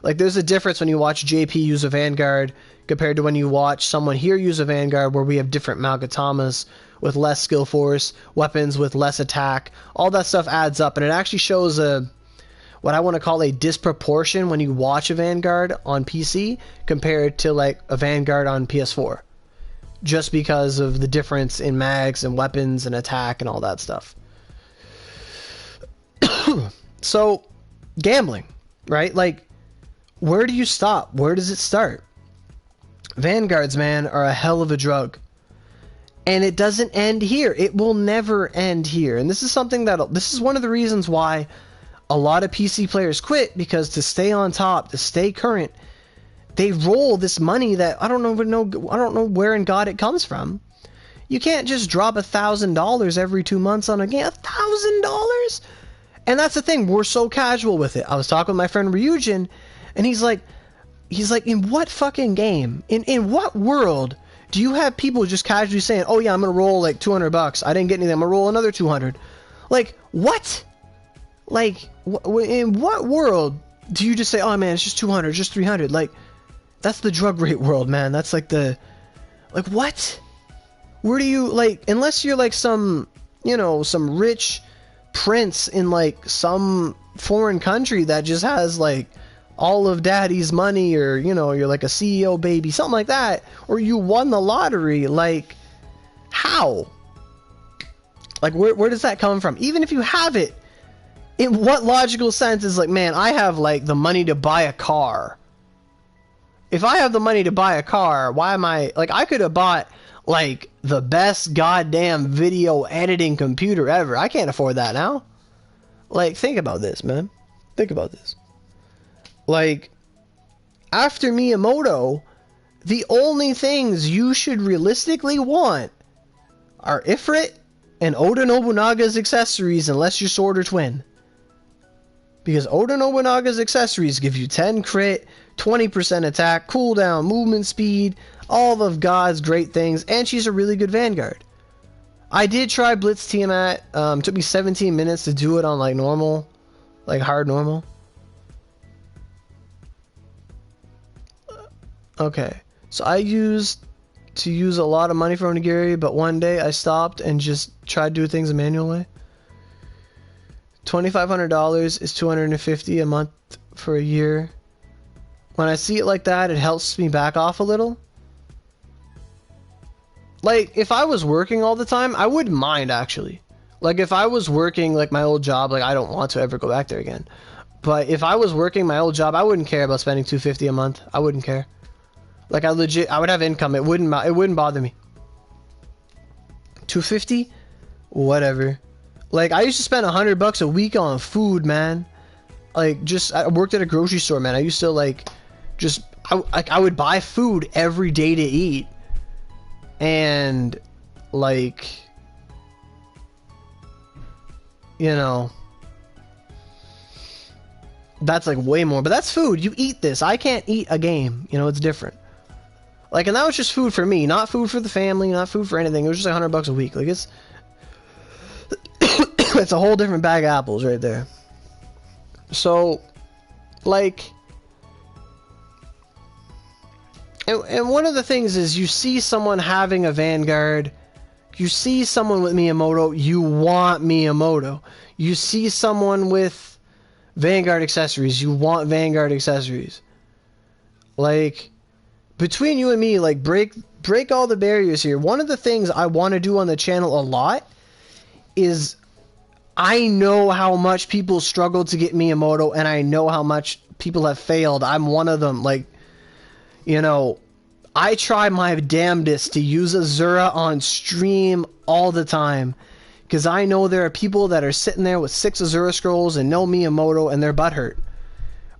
Like there's a difference when you watch JP use a Vanguard compared to when you watch someone here use a Vanguard, where we have different Malgatamas with less skill force, weapons with less attack. All that stuff adds up, and it actually shows what I want to call a disproportion when you watch a Vanguard on PC compared to like a Vanguard on PS4. Just because of the difference in mags and weapons and attack and all that stuff. So, gambling, right? Like, where do you stop? Where does it start? Vanguards, man, are a hell of a drug. And it doesn't end here. It will never end here. And this is something this is one of the reasons why a lot of PC players quit, because to stay on top, to stay current, they roll this money that I don't know where in God it comes from. You can't just drop $1,000 every 2 months on a game. $1,000? And that's the thing, we're so casual with it. I was talking with my friend Ryujin, and he's like, in what fucking game, in what world do you have people just casually saying, oh yeah, I'm gonna roll like $200, I didn't get anything, I'm gonna roll another 200. Like, what? Like, in what world do you just say, oh man, it's just 200, just 300? Like, that's the drug rate world, man. That's like like, what? Where do you, like, unless you're like some rich prince in like some foreign country that just has like all of daddy's money, or you're like a CEO baby, something like that, or you won the lottery, like, how? Like, where does that come from? Even if you have it, in what logical sense is like, man, I have like the money to buy a car. If I have the money to buy a car, why am I, like, I could have bought like the best goddamn video editing computer ever. I can't afford that now. Like, think about this, man. Think about this. Like, after Miyamoto, the only things you should realistically want are Ifrit and Oda Nobunaga's accessories, unless you're Sword or Twin. Because Oda Nobunaga's accessories give you 10 crit, 20% attack, cooldown, movement speed, all of God's great things, and she's a really good Vanguard. I did try Blitz Tiamat. Took me 17 minutes to do it on like normal, like hard normal. Okay, so I used to use a lot of money for Onigiri, but one day I stopped and just tried doing things a manual way. $2,500 is $250 a month for a year. When I see it like that, it helps me back off a little. Like, if I was working all the time, I wouldn't mind, actually. Like, if I was working, like, my old job, like, I don't want to ever go back there again. But if I was working my old job, I wouldn't care about spending $250 a month. I wouldn't care. Like, I would have income. It wouldn't bother me. $250? Whatever. Like, I used to spend $100 a week on food, man. Like, I worked at a grocery store, man. I used to, like, I would buy food every day to eat. And, like, you know, that's, like, way more. But that's food. You eat this. I can't eat a game. You know, it's different. Like, and that was just food for me, not food for the family, not food for anything. It was just like $100 a week. Like, it's it's a whole different bag of apples right there. So, like, and one of the things is you see someone having a Vanguard, you see someone with Miyamoto, you want Miyamoto. You see someone with Vanguard accessories, you want Vanguard accessories. Like, between you and me, like, break all the barriers here. One of the things I want to do on the channel a lot is I know how much people struggle to get Miyamoto, and I know how much people have failed. I'm one of them. Like, you know, I try my damnedest to use Azura on stream all the time, because I know there are people that are sitting there with 6 Azura scrolls and no Miyamoto, and they're butthurt.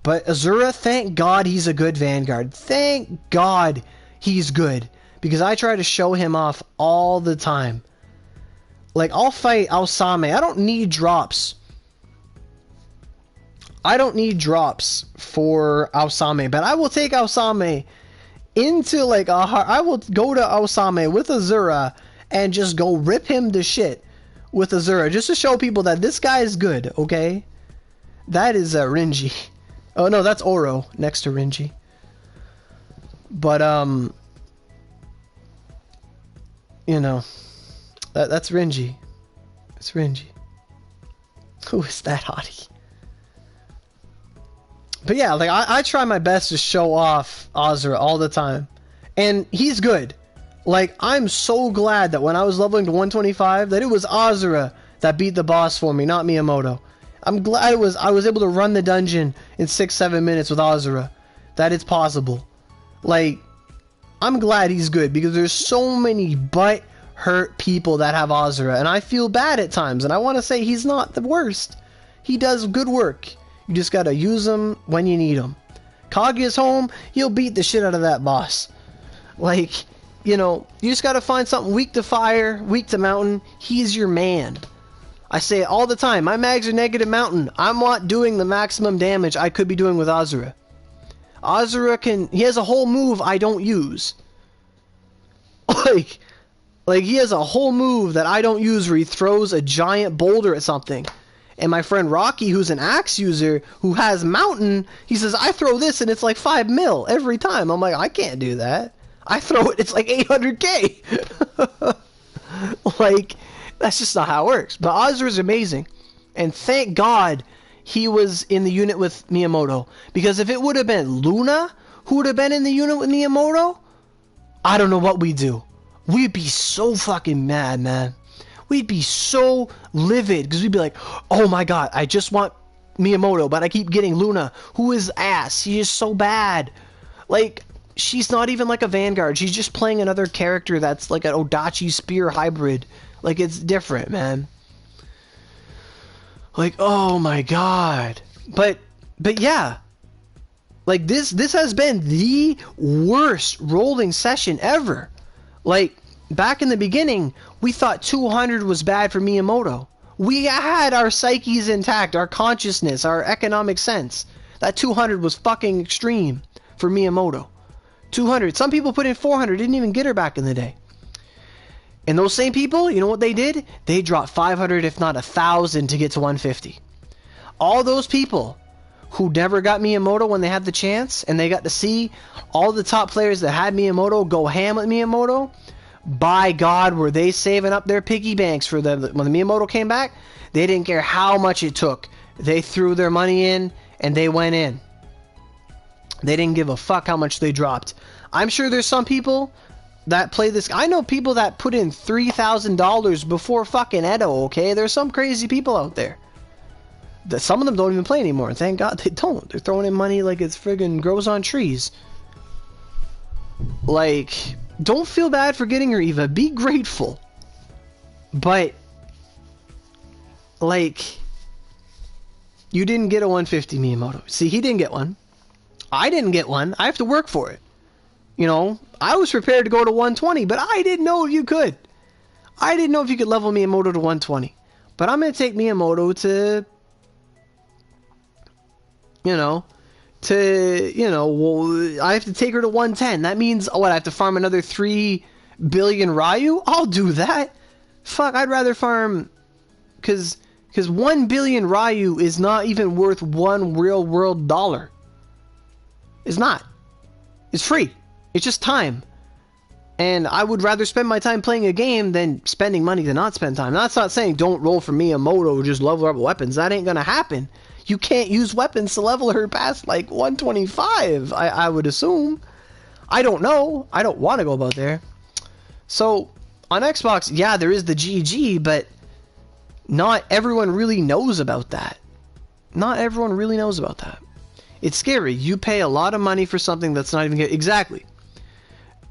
But Azura, thank God he's a good Vanguard. Thank God he's good. Because I try to show him off all the time. Like, I'll fight Aosame. I don't need drops. I don't need drops for Aosame. But I will take Aosame into, like, I will go to Aosame with Azura and just go rip him to shit with Azura. Just to show people that this guy is good, okay? That is Renji. Oh no, that's Oro next to Renji. But you know, that's Renji. It's Renji. Who is that hottie? But yeah, like I try my best to show off Azura all the time, and he's good. Like, I'm so glad that when I was leveling to 125, that it was Azura that beat the boss for me, not Miyamoto. I'm glad I was able to run the dungeon in 6-7 minutes with Azura. That it's possible. Like, I'm glad he's good, because there's so many butt-hurt people that have Azura, and I feel bad at times, and I want to say he's not the worst. He does good work. You just gotta use him when you need him. Kaguya's home, he'll beat the shit out of that boss. Like, you know, you just gotta find something weak to fire, weak to mountain. He's your man. I say it all the time. My mags are negative mountain. I'm not doing the maximum damage I could be doing with Azura. Azura he has a whole move I don't use. Like he has a whole move that I don't use where he throws a giant boulder at something. And my friend Rocky, who's an axe user, who has mountain, he says, I throw this and it's like 5 mil every time. I'm like, I can't do that. I throw it, it's like 800k. Like, that's just not how it works. But Azura is amazing. And thank God he was in the unit with Miyamoto. Because if it would have been Luna who would have been in the unit with Miyamoto, I don't know what we'd do. We'd be so fucking mad, man. We'd be so livid. Because we'd be like, oh my God, I just want Miyamoto, but I keep getting Luna, who is ass. She is so bad. Like, she's not even like a Vanguard. She's just playing another character that's like an Odachi Spear hybrid. Like, it's different, man. Like, oh my God. But yeah. Like, this has been the worst rolling session ever. Like, back in the beginning, we thought 200 was bad for Miyamoto. We had our psyches intact, our consciousness, our economic sense. That 200 was fucking extreme for Miyamoto. 200. Some people put in 400, didn't even get her back in the day. And those same people, you know what they did? They dropped 500, if not 1,000, to get to 150. All those people who never got Miyamoto when they had the chance, and they got to see all the top players that had Miyamoto go ham with Miyamoto, by God, were they saving up their piggy banks for them. When the Miyamoto came back, they didn't care how much it took. They threw their money in, and they went in. They didn't give a fuck how much they dropped. I'm sure there's some people that play this. I know people that put in $3,000 before fucking Edo, okay? There's some crazy people out there. Some of them don't even play anymore, and thank God they don't. They're throwing in money like it's friggin' grows on trees. Like, don't feel bad for getting her, Eva. Be grateful. But, like, you didn't get a 150 Miyamoto. See, he didn't get one. I didn't get one. I have to work for it. You know, I was prepared to go to 120, but I didn't know if you could. I didn't know if you could level Miyamoto to 120. But I'm going to take Miyamoto to, I have to take her to 110. That means, what, I have to farm another 3 billion Ryu? I'll do that. Fuck, I'd rather farm, because 1 billion Ryu is not even worth one real world dollar. It's not. It's free. It's just time. And I would rather spend my time playing a game than spending money to not spend time. That's not saying don't roll for Miyamoto, just level up weapons. That ain't gonna happen. You can't use weapons to level her past like 125, I would assume. I don't know. I don't want to go about there. So, on Xbox, yeah, there is the GG, but not everyone really knows about that. Not everyone really knows about that. It's scary. You pay a lot of money for something that's not even good. Exactly.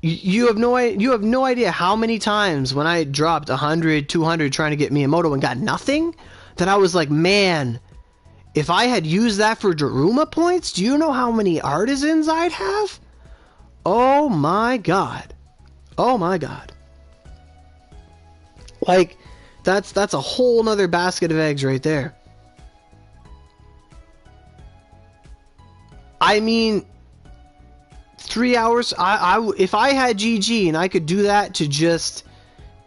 You have no idea how many times when I dropped 100, 200 trying to get Miyamoto and got nothing, that I was like, man, if I had used that for Daruma points, do you know how many artisans I'd have? Oh my god. Oh my god. Like, that's a whole nother basket of eggs right there. I mean, 3 hours, if I had GG and I could do that to just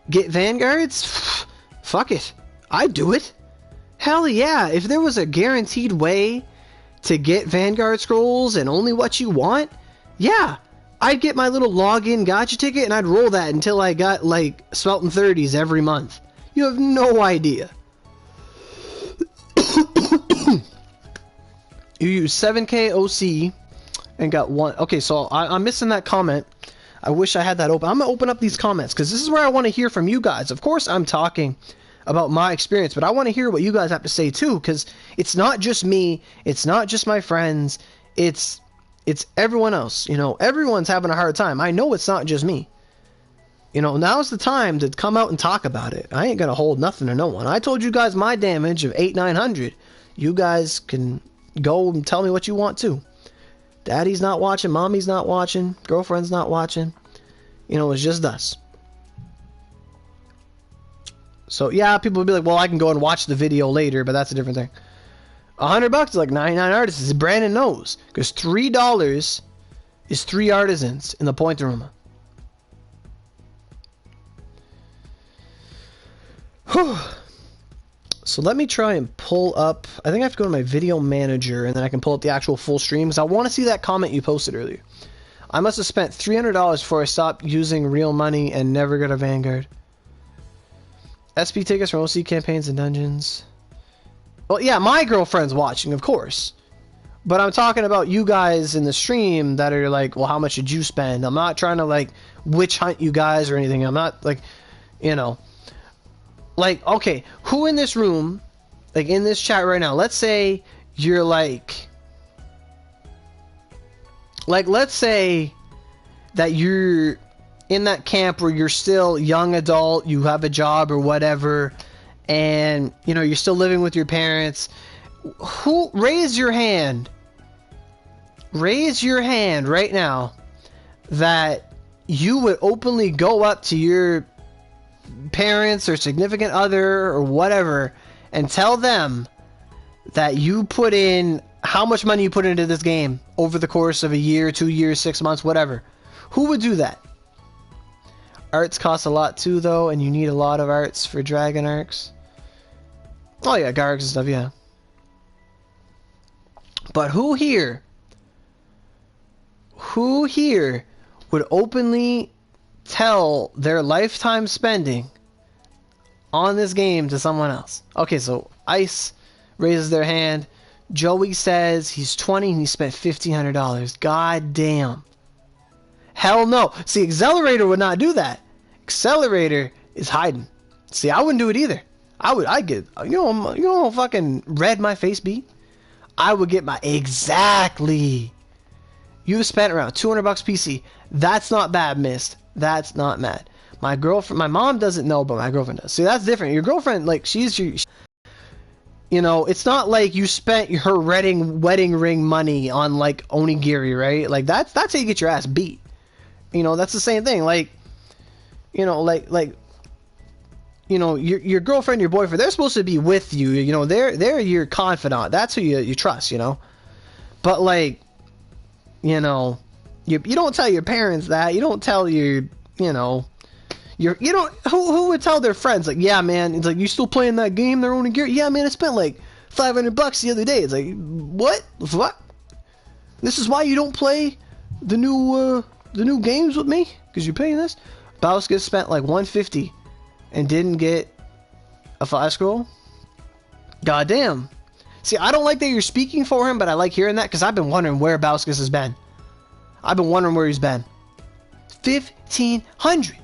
get vanguards, fuck it. I'd do it. Hell yeah, if there was a guaranteed way to get vanguard scrolls and only what you want, yeah, I'd get my little login gacha ticket and I'd roll that until I got like Smelting 30s every month. You have no idea. You use 7k OC and got one. Okay, so I'm missing that comment. I wish I had that open. I'm going to open up these comments because this is where I want to hear from you guys. Of course, I'm talking about my experience, but I want to hear what you guys have to say too, because it's not just me. It's not just my friends. It's everyone else. You know, everyone's having a hard time. I know it's not just me. You know, now's the time to come out and talk about it. I ain't going to hold nothing to no one. I told you guys my damage of 800-900. You guys can go and tell me what you want to. Daddy's not watching, mommy's not watching, girlfriend's not watching. You know, it's just us. So yeah, people will be like, well, I can go and watch the video later, but that's a different thing. $100 is like 99 artisans. Brandon knows, because $3 is 3 artisans in the point room. Whew. So let me try and pull up, I think I have to go to my video manager and then I can pull up the actual full stream, because I want to see that comment you posted earlier. I must have spent $300 before I stopped using real money and never got a Vanguard. SP tickets from OC campaigns and dungeons. Well, yeah, my girlfriend's watching, of course. But I'm talking about you guys in the stream that are like, well, how much did you spend? I'm not trying to like witch hunt you guys or anything. I'm not like, you know. Like, okay, who in this room, like in this chat right now, let's say you're like, let's say that you're in that camp where you're still young adult, you have a job or whatever, and, you know, you're still living with your parents. Who, raise your hand right now that you would openly go up to your parents or significant other or whatever and tell them that you put in how much money you put into this game over the course of a year, 2 years, 6 months, whatever. Who would do that? Arts cost a lot too, though, and you need a lot of arts for dragon arcs. Oh yeah, Gargs and stuff, yeah. But who here would openly tell their lifetime spending on this game to someone else? Okay, so Ice raises their hand. Joey says he's 20 and he spent $1,500. God damn. Hell no. See, Accelerator would not do that. Accelerator is hiding. See, I wouldn't do it either. I'd get, you know how fucking red my face be? I would get my, exactly. You spent around 200 bucks PC. That's not bad, miss. That's not mad. My girlfriend, my mom doesn't know, but my girlfriend does. See, that's different. Your girlfriend, like, she's your, you know, it's not like you spent her wedding ring money on, like, onigiri, right? Like, that's how you get your ass beat. You know, that's the same thing. Like, you know, you know, your girlfriend, your boyfriend, they're supposed to be with you. You know, they're your confidant. That's who you trust, you know? But, like, you know, you don't tell your parents that. You don't tell you know, you don't, who would tell their friends, like, yeah, man, it's like, you still playing that game, their own gear? Yeah, man, I spent like 500 bucks the other day. It's like, what? This is why you don't play the new games with me? Because you're paying this? Bowska spent like 150 and didn't get a 5-scroll? Goddamn. See, I don't like that you're speaking for him, but I like hearing that because I've been wondering where Bauskas has been. I've been wondering where he's been. 1,500.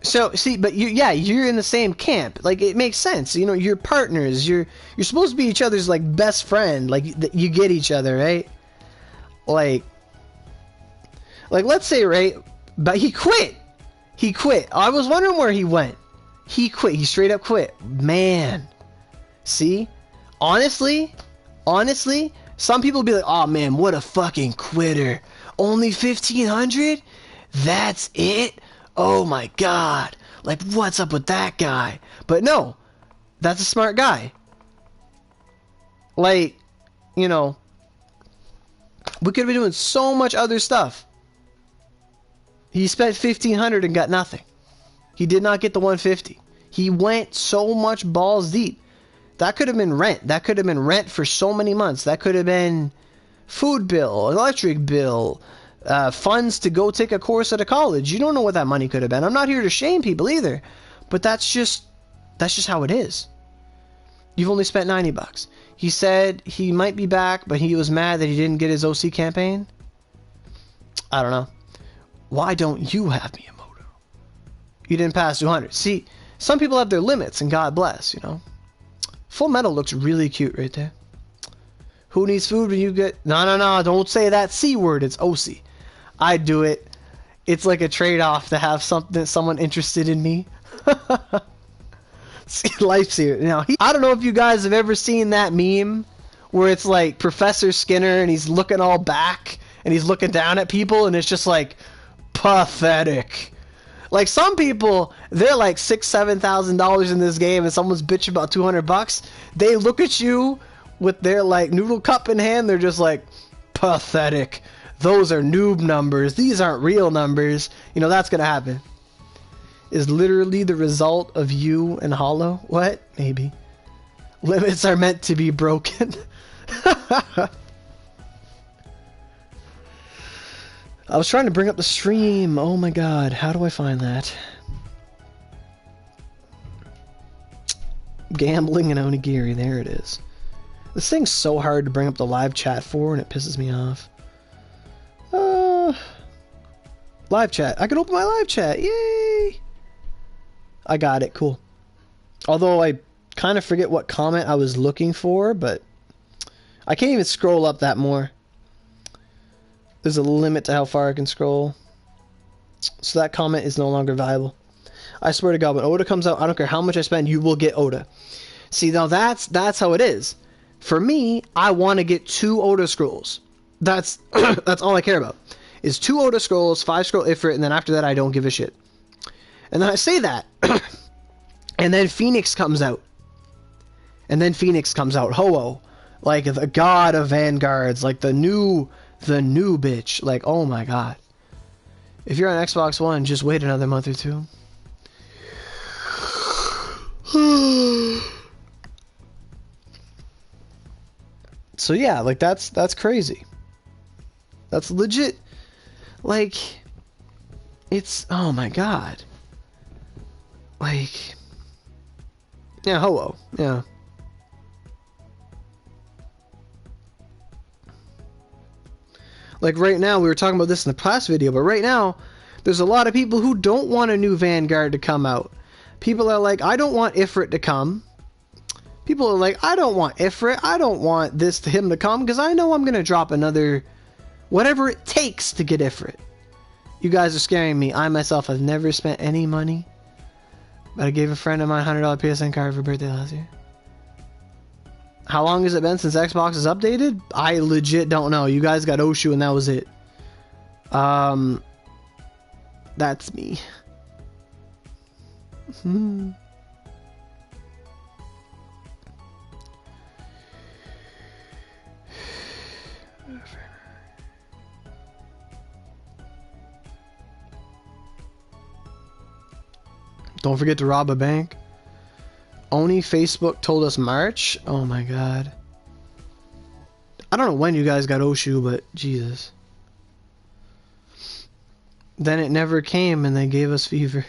So, see, but you're in the same camp. Like, it makes sense. You know, you're partners. You're supposed to be each other's, like, best friend. Like, you get each other, right? Like, let's say, right, but he quit. He quit. I was wondering where he went. He quit. He straight up quit. Man. See? Honestly, some people be like, oh, man, what a fucking quitter. Only 1,500? That's it? Oh my god, like, what's up with that guy? But no, that's a smart guy. Like, you know, we could be doing so much other stuff. He spent 1,500 and got nothing. He did not get the 150. He went so much balls deep. That could have been rent. That could have been rent for so many months. That could have been food bill, electric bill, funds to go take a course at a college. You don't know what that money could have been. I'm not here to shame people either, but that's just how it is. You've only spent 90 bucks. He said he might be back, but he was mad that he didn't get his OC campaign. I don't know. Why don't you have Miyamoto? You didn't pass 200. See, some people have their limits, and God bless, you know. Full Metal looks really cute right there. Who needs food when you get... No, don't say that C word. It's OC. I'd do it. It's like a trade-off to have someone interested in me. Life's here. Now, I don't know if you guys have ever seen that meme where it's like Professor Skinner and he's looking all back and he's looking down at people and it's just like pathetic. Like, some people, they're like $6,000-$7,000 in this game and someone's bitching about 200 bucks. They look at you with their like noodle cup in hand, they're just like, pathetic. Those are noob numbers. These aren't real numbers. You know, that's gonna happen. Is literally the result of you and Hollow? What? Maybe. Limits are meant to be broken. I was trying to bring up the stream. Oh my god, how do I find that? Gambling and onigiri, there it is. This thing's so hard to bring up the live chat for, and it pisses me off. Live chat. I can open my live chat. Yay! I got it. Cool. Although I kind of forget what comment I was looking for, but I can't even scroll up that more. There's a limit to how far I can scroll. So that comment is no longer valuable. I swear to God, when Oda comes out, I don't care how much I spend, you will get Oda. See, now that's how it is. For me, I want to get 2 Oda scrolls. That's all I care about. Is 2 Oda scrolls, 5-scroll Ifrit, and then after that I don't give a shit. And then I say that. And then Phoenix comes out. Ho-Oh. Like the god of vanguards. Like the new bitch. Like, oh my god. If you're on Xbox One, just wait another month or 2. So yeah, like that's crazy. That's legit. Like, it's, oh my god. Like, yeah, Ho-Oh, yeah. Like right now, we were talking about this in the past video, but right now, there's a lot of people who don't want a new Vanguard to come out. People are like, I don't want Ifrit to come. People are like, I don't want Ifrit. I don't want him to come because I know I'm going to drop another, whatever it takes to get Ifrit. You guys are scaring me. I myself have never spent any money, but I gave a friend of mine a $100 PSN card for birthday last year. How long has it been since Xbox is updated? I legit don't know. You guys got Oshu and that was it. That's me. Don't forget to rob a bank. Only Facebook told us March. Oh my god. I don't know when you guys got Oshu, but Jesus. Then it never came and they gave us fever.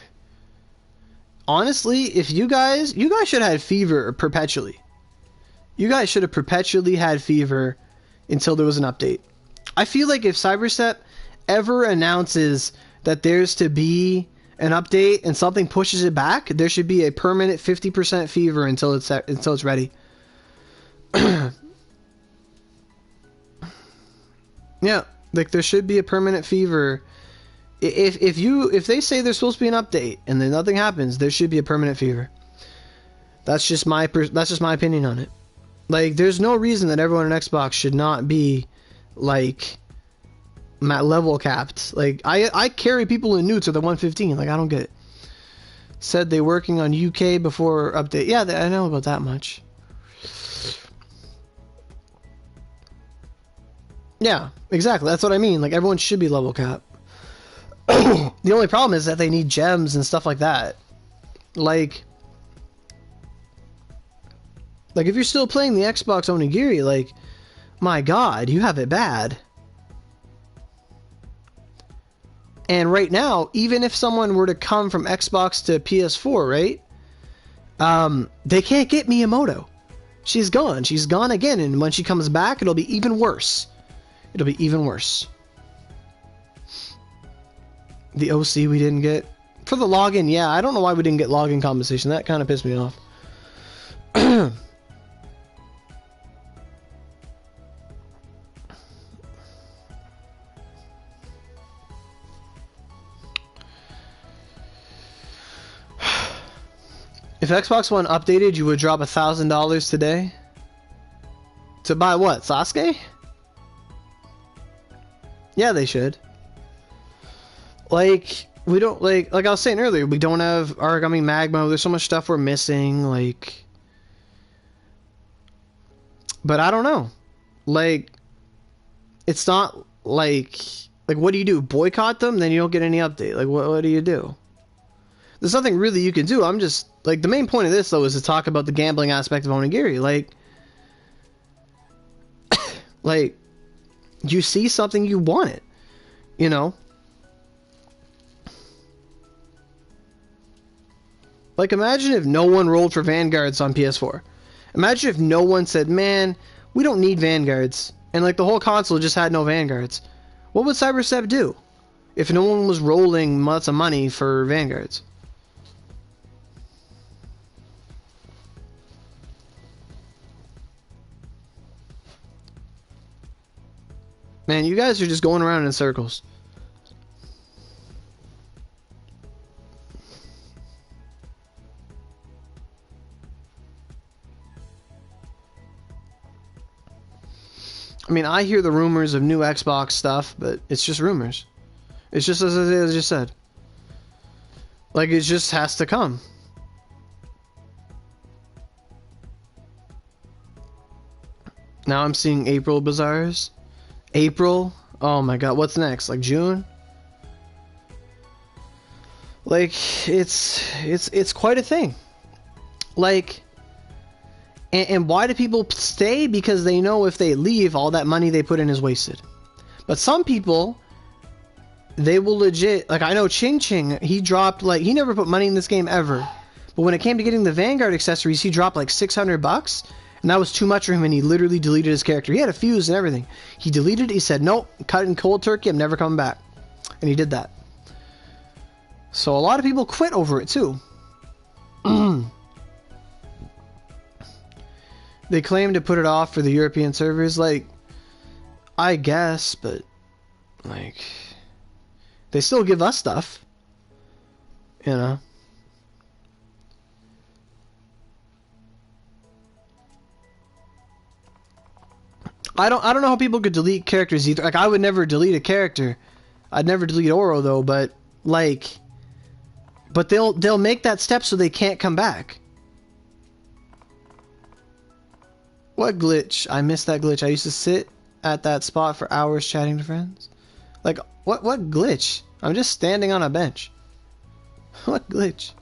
Honestly, if you guys should have had fever perpetually. You guys should have perpetually had fever until there was an update. I feel like if Cyberstep ever announces that there's to be an update and something pushes it back, there should be a permanent 50% fever until it's ready. Yeah, like there should be a permanent fever. If they say there's supposed to be an update and then nothing happens, there should be a permanent fever. That's just my opinion on it. Like, there's no reason that everyone on Xbox should not be like level capped. Like, I carry people in newts with the 115. Like, I don't get it. Said they working on UK before update. Yeah, I know about that much. Yeah, exactly. That's what I mean. Like, everyone should be level capped. The only problem is that they need gems and stuff like that. Like if you're still playing the Xbox Onigiri, like, my god, you have it bad. And right now, even if someone were to come from Xbox to PS4, right? They can't get Miyamoto. She's gone. She's gone again, and when she comes back, it'll be even worse. It'll be even worse. The OC we didn't get. For the login, yeah, I don't know why we didn't get login compensation. That kind of pissed me off. If Xbox One updated, you would drop $1,000 today? To buy what? Sasuke? Yeah, they should. Like, we don't, like I was saying earlier, we don't have Origami Magma. There's so much stuff we're missing, like... But I don't know. Like, it's not like what do you do? Boycott them? Then you don't get any update. Like, what do you do? There's nothing really you can do. I'm just, like, the main point of this, though, is to talk about the gambling aspect of Onigiri. Like, you see something, you want it. You know? Like, imagine if no one rolled for Vanguards on PS4. Imagine if no one said, man, we don't need Vanguards. And, like, the whole console just had no Vanguards. What would Cyberstep do if no one was rolling lots of money for Vanguards? Man, you guys are just going around in circles. I mean, I hear the rumors of new Xbox stuff, but it's just rumors. It's just as I just said. Like, it just has to come. Now I'm seeing April bazaars. April? Oh my god, what's next? Like June? Like, it's quite a thing. Like, and why do people stay? Because they know if they leave, all that money they put in is wasted. But some people, they will legit, like, I know Ching Ching, he dropped, like, he never put money in this game ever. But when it came to getting the Vanguard accessories, he dropped like $600, and that was too much for him, and he literally deleted his character. He had a fuse and everything. He deleted it, he said, nope, cut in cold turkey, I'm never coming back. And he did that. So a lot of people quit over it too. They claim to put it off for the European servers, like, I guess, but, like, they still give us stuff, you know. I don't know how people could delete characters either. Like, I would never delete a character. I'd never delete Oro though, but like, but they'll make that step so they can't come back. What glitch? I missed that glitch. I used to sit at that spot for hours chatting to friends. Like, what glitch? I'm just standing on a bench. What glitch?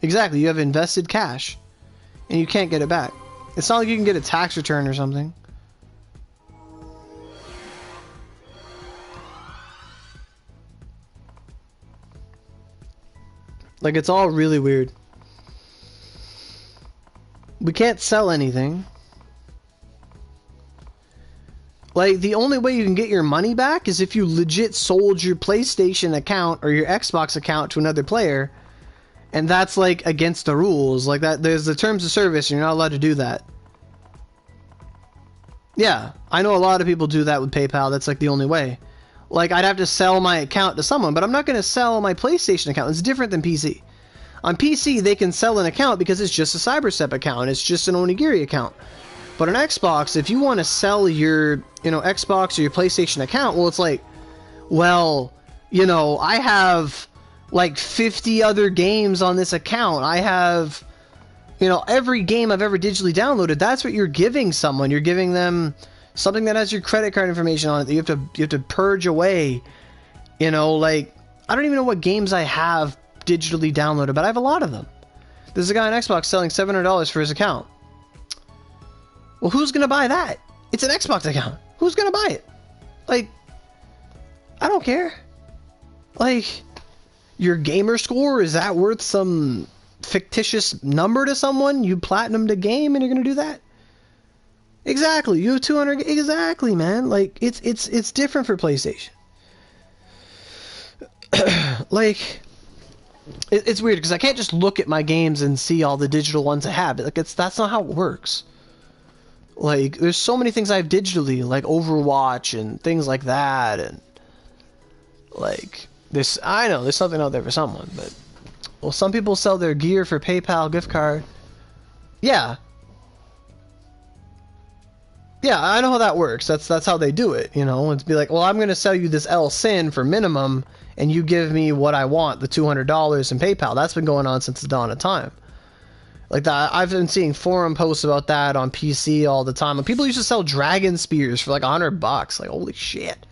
Exactly, you have invested cash and you can't get it back. It's not like you can get a tax return or something. Like, it's all really weird. We can't sell anything. Like, the only way you can get your money back is if you legit sold your PlayStation account or your Xbox account to another player. And that's, like, against the rules. Like, that, there's the terms of service, and you're not allowed to do that. Yeah, I know a lot of people do that with PayPal. That's, like, the only way. Like, I'd have to sell my account to someone, but I'm not going to sell my PlayStation account. It's different than PC. On PC, they can sell an account because it's just a CyberStep account. It's just an Onigiri account. But on Xbox, if you want to sell your, you know, Xbox or your PlayStation account, well, it's like, well, you know, I have like 50 other games on this account. I have, you know, every game I've ever digitally downloaded. That's what you're giving someone. You're giving them something that has your credit card information on it that you have to purge away. You know, like, I don't even know what games I have digitally downloaded, but I have a lot of them. There's a guy on Xbox selling $700 for his account. Well, who's gonna buy that? It's an Xbox account. Who's gonna buy it? Like, I don't care. Like, your gamer score, is that worth some fictitious number to someone? You platinumed a game and you're gonna do that? Exactly. You have 200. Exactly, man. Like, it's different for PlayStation. Like, it's weird because I can't just look at my games and see all the digital ones I have. Like, that's not how it works. Like, there's so many things I have digitally, like Overwatch and things like that, and like this. I know there's something out there for someone, but well, some people sell their gear for PayPal gift card. Yeah. Yeah, I know how that works. That's how they do it, you know. It's be like, well, I'm going to sell you this L Sin for minimum, and you give me what I want, the $200 in PayPal. That's been going on since the dawn of time. Like that, I've been seeing forum posts about that on PC all the time. Like, people used to sell dragon spears for like $100. Like, holy shit!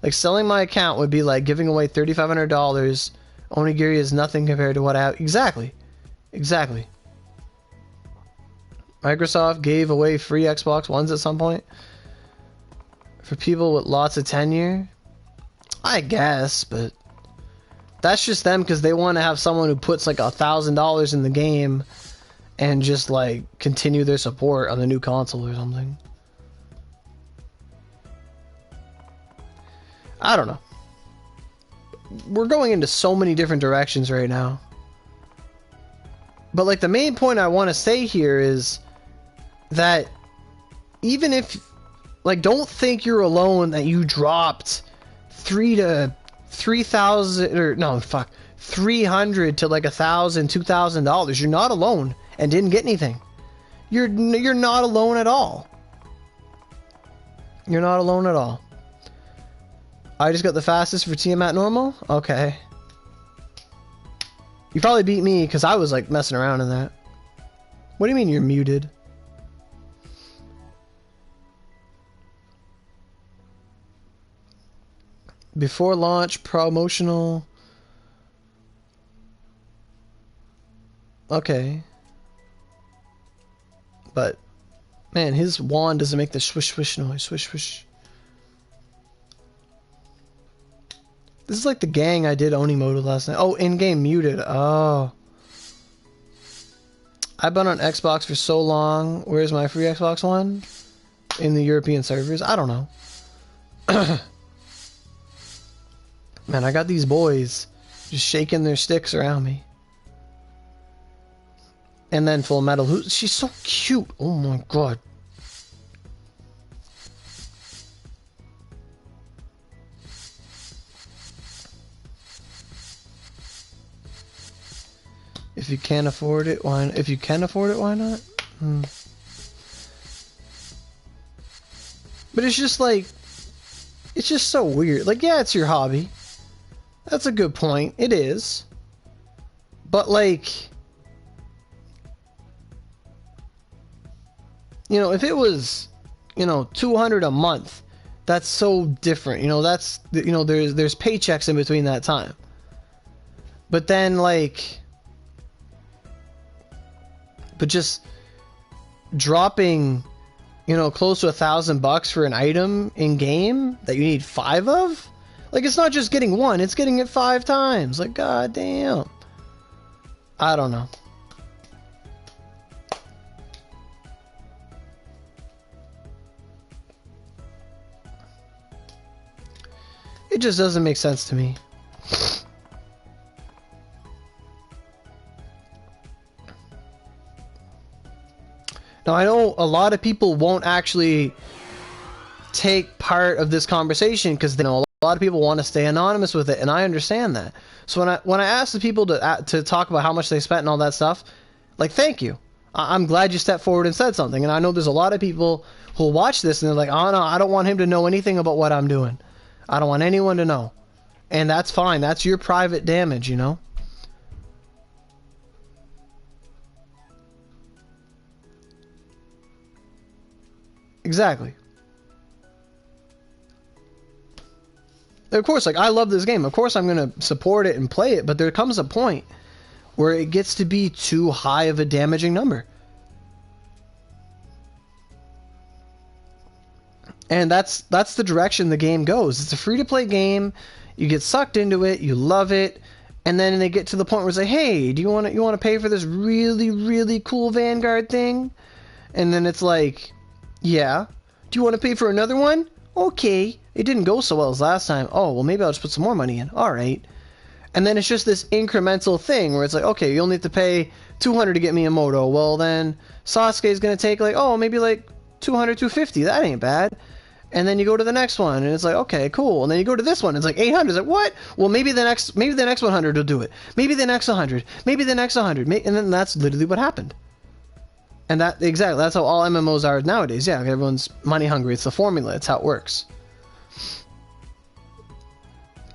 Like, selling my account would be like giving away $3,500. Onigiri is nothing compared to what I have. Exactly, exactly. Microsoft gave away free Xbox Ones at some point for people with lots of tenure. I guess, but that's just them because they want to have someone who puts like $1,000 in the game and just like continue their support on the new console or something. I don't know. We're going into so many different directions right now. But like, the main point I want to say here is that even if, like, don't think you're alone that you dropped $300 to like $1,000, $2,000. You're not alone and didn't get anything. You're not alone at all. You're not alone at all. I just got the fastest for Tiamat normal? Okay. You probably beat me because I was like messing around in that. What do you mean you're muted? Before launch, promotional. Okay. But, man, his wand doesn't make the swish swish noise. Swish swish. This is like the gang I did Oni mode with last night. Oh, in-game muted. Oh. I've been on Xbox for so long. Where's my free Xbox One? In the European servers? I don't know. Man, I got these boys just shaking their sticks around me. And then Full Metal. She's so cute. Oh my god. If you can't afford it, why? If you can afford it, why not? But it's just like, it's just so weird. Like, yeah, it's your hobby. That's a good point. It is. But like, you know, if it was, you know, $200 a month, that's so different. You know, that's, you know, there's paychecks in between that time. But then like, but just dropping, you know, close to $1,000 for an item in game that you need 5 of, like, it's not just getting one, it's getting it 5 times. Like, god damn. I don't know. It just doesn't make sense to me. Now, I know a lot of people won't actually take part of this conversation because they know a lot of people want to stay anonymous with it, and I understand that. So when I ask the people to talk about how much they spent and all that stuff, like, thank you. I'm glad you stepped forward and said something. And I know there's a lot of people who'll watch this and they're like, oh no, I don't want him to know anything about what I'm doing. I don't want anyone to know. And that's fine. That's your private damage, you know? Exactly. Of course, like, I love this game. Of course I'm going to support it and play it, but there comes a point where it gets to be too high of a damaging number. And that's the direction the game goes. It's a free-to-play game. You get sucked into it, you love it, and then they get to the point where it's like, hey, do you want to pay for this really, really cool Vanguard thing? And then it's like, yeah. Do you want to pay for another one? Okay. It didn't go so well as last time. Oh, well, maybe I'll just put some more money in. All right. And then it's just this incremental thing where it's like, okay, you only have to pay $200 to get Miyamoto. Well, then Sasuke's going to take like, oh, maybe like $200, $250. That ain't bad. And then you go to the next one, and it's like, okay, cool. And then you go to this one, and it's like $800. It's like, what? Well, maybe the next 100 will do it. Maybe the next 100. Maybe the next 100. And then that's literally what happened. And exactly, that's how all MMOs are nowadays. Yeah, everyone's money hungry. It's the formula. It's how it works.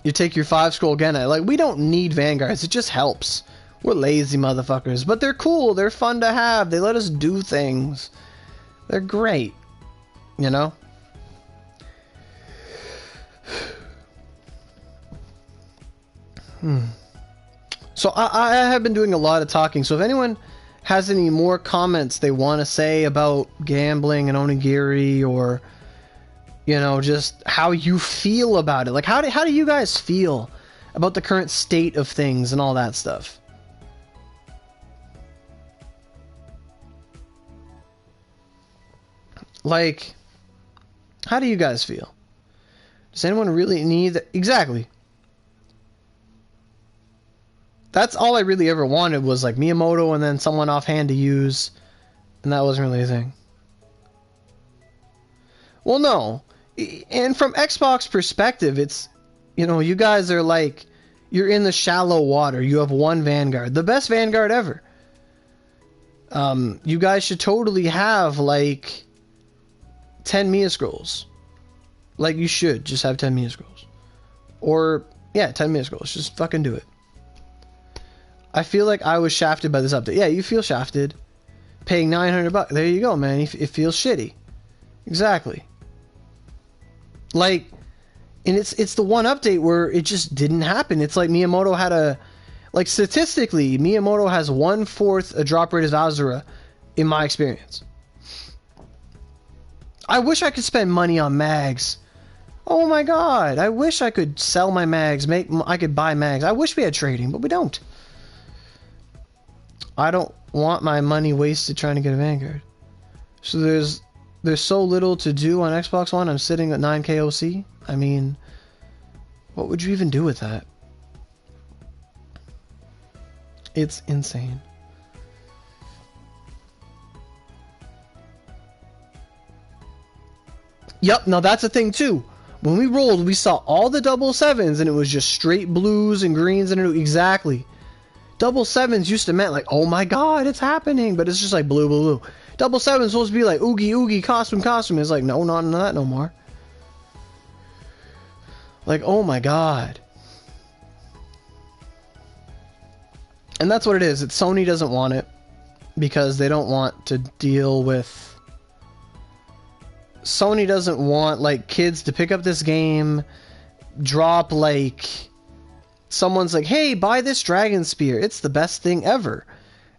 You take your 5-scroll Genai. Like, we don't need Vanguards. It just helps. We're lazy motherfuckers. But they're cool. They're fun to have. They let us do things. They're great. You know? So I have been doing a lot of talking. So if anyone has any more comments they want to say about gambling and onigiri, or, you know, just how you feel about it. Like, how do you guys feel about the current state of things and all that stuff? Like, how do you guys feel? Does anyone really need that? Exactly. That's all I really ever wanted, was like Miyamoto and then someone offhand to use, and that wasn't really a thing. Well, no. And from Xbox perspective, it's, you know, you guys are like, you're in the shallow water. You have one Vanguard. The best Vanguard ever. You guys should totally have like 10 Mia Scrolls. Like, you should just have 10 Mia Scrolls. Or, yeah, 10 Mia Scrolls. Just fucking do it. I feel like I was shafted by this update. Yeah, you feel shafted. Paying $900. There you go, man. It feels shitty. Exactly. Like, and it's the one update where it just didn't happen. It's like Miyamoto had a... Like, statistically, Miyamoto has 1/4 a drop rate as Azura, in my experience. I wish I could spend money on mags. Oh my god. I wish I could sell my mags. I could buy mags. I wish we had trading, but we don't. I don't want my money wasted trying to get a Vanguard. So there's so little to do on Xbox One. I'm sitting at 9K OC. I mean, what would you even do with that? It's insane. Yep, now that's a thing too. When we rolled, we saw all the double sevens, and it was just straight blues and greens, and exactly. Double sevens used to mean like, oh my god, it's happening, but it's just like blue, blue, blue. Double sevens supposed to be like oogie, oogie, costume, costume. It's like, no, none of that no more. Like, oh my god. And that's what it is. It's Sony doesn't want it because they don't want to deal with... Sony doesn't want, like, kids to pick up this game, drop, like... Someone's like, hey, buy this dragon spear. It's the best thing ever.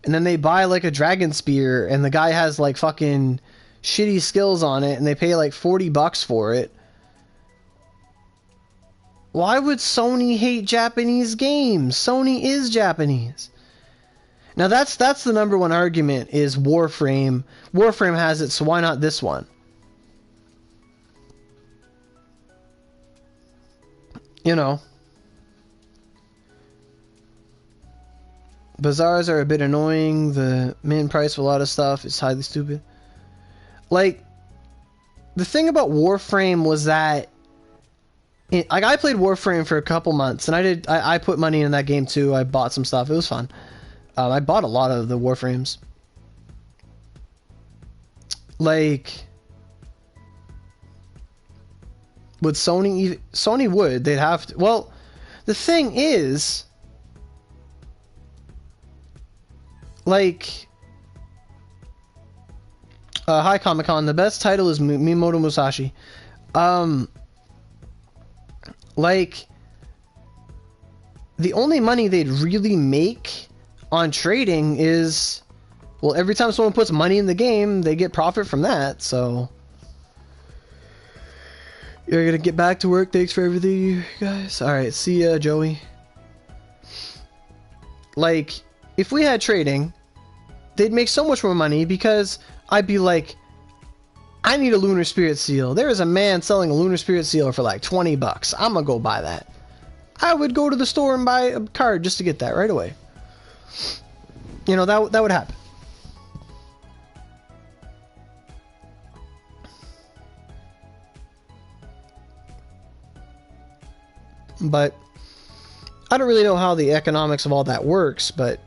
And then they buy, like, a dragon spear, and the guy has, like, fucking shitty skills on it, and they pay, like, $40 for it. Why would Sony hate Japanese games? Sony is Japanese. Now that's the number one argument is Warframe. Warframe has it, so why not this one? You know. Bazaars are a bit annoying. The min price for a lot of stuff is highly stupid. Like, the thing about Warframe was that like, I played Warframe for a couple months, and I put money in that game too. I bought some stuff. It was fun. I bought a lot of the Warframes. Like, would Sony... Sony would. They'd have to... Well, the thing is... Like... hi, Comic-Con. The best title is Miyamoto Musashi. Like, the only money they'd really make on trading is, well, every time someone puts money in the game, they get profit from that, so. You're gonna get back to work. Thanks for everything, you guys. Alright, see ya, Joey. Like, if we had trading, they'd make so much more money because I'd be like, I need a Lunar Spirit Seal. There is a man selling a Lunar Spirit Seal for like $20. I'm gonna go buy that. I would go to the store and buy a card just to get that right away. You know, that would happen. But I don't really know how the economics of all that works, but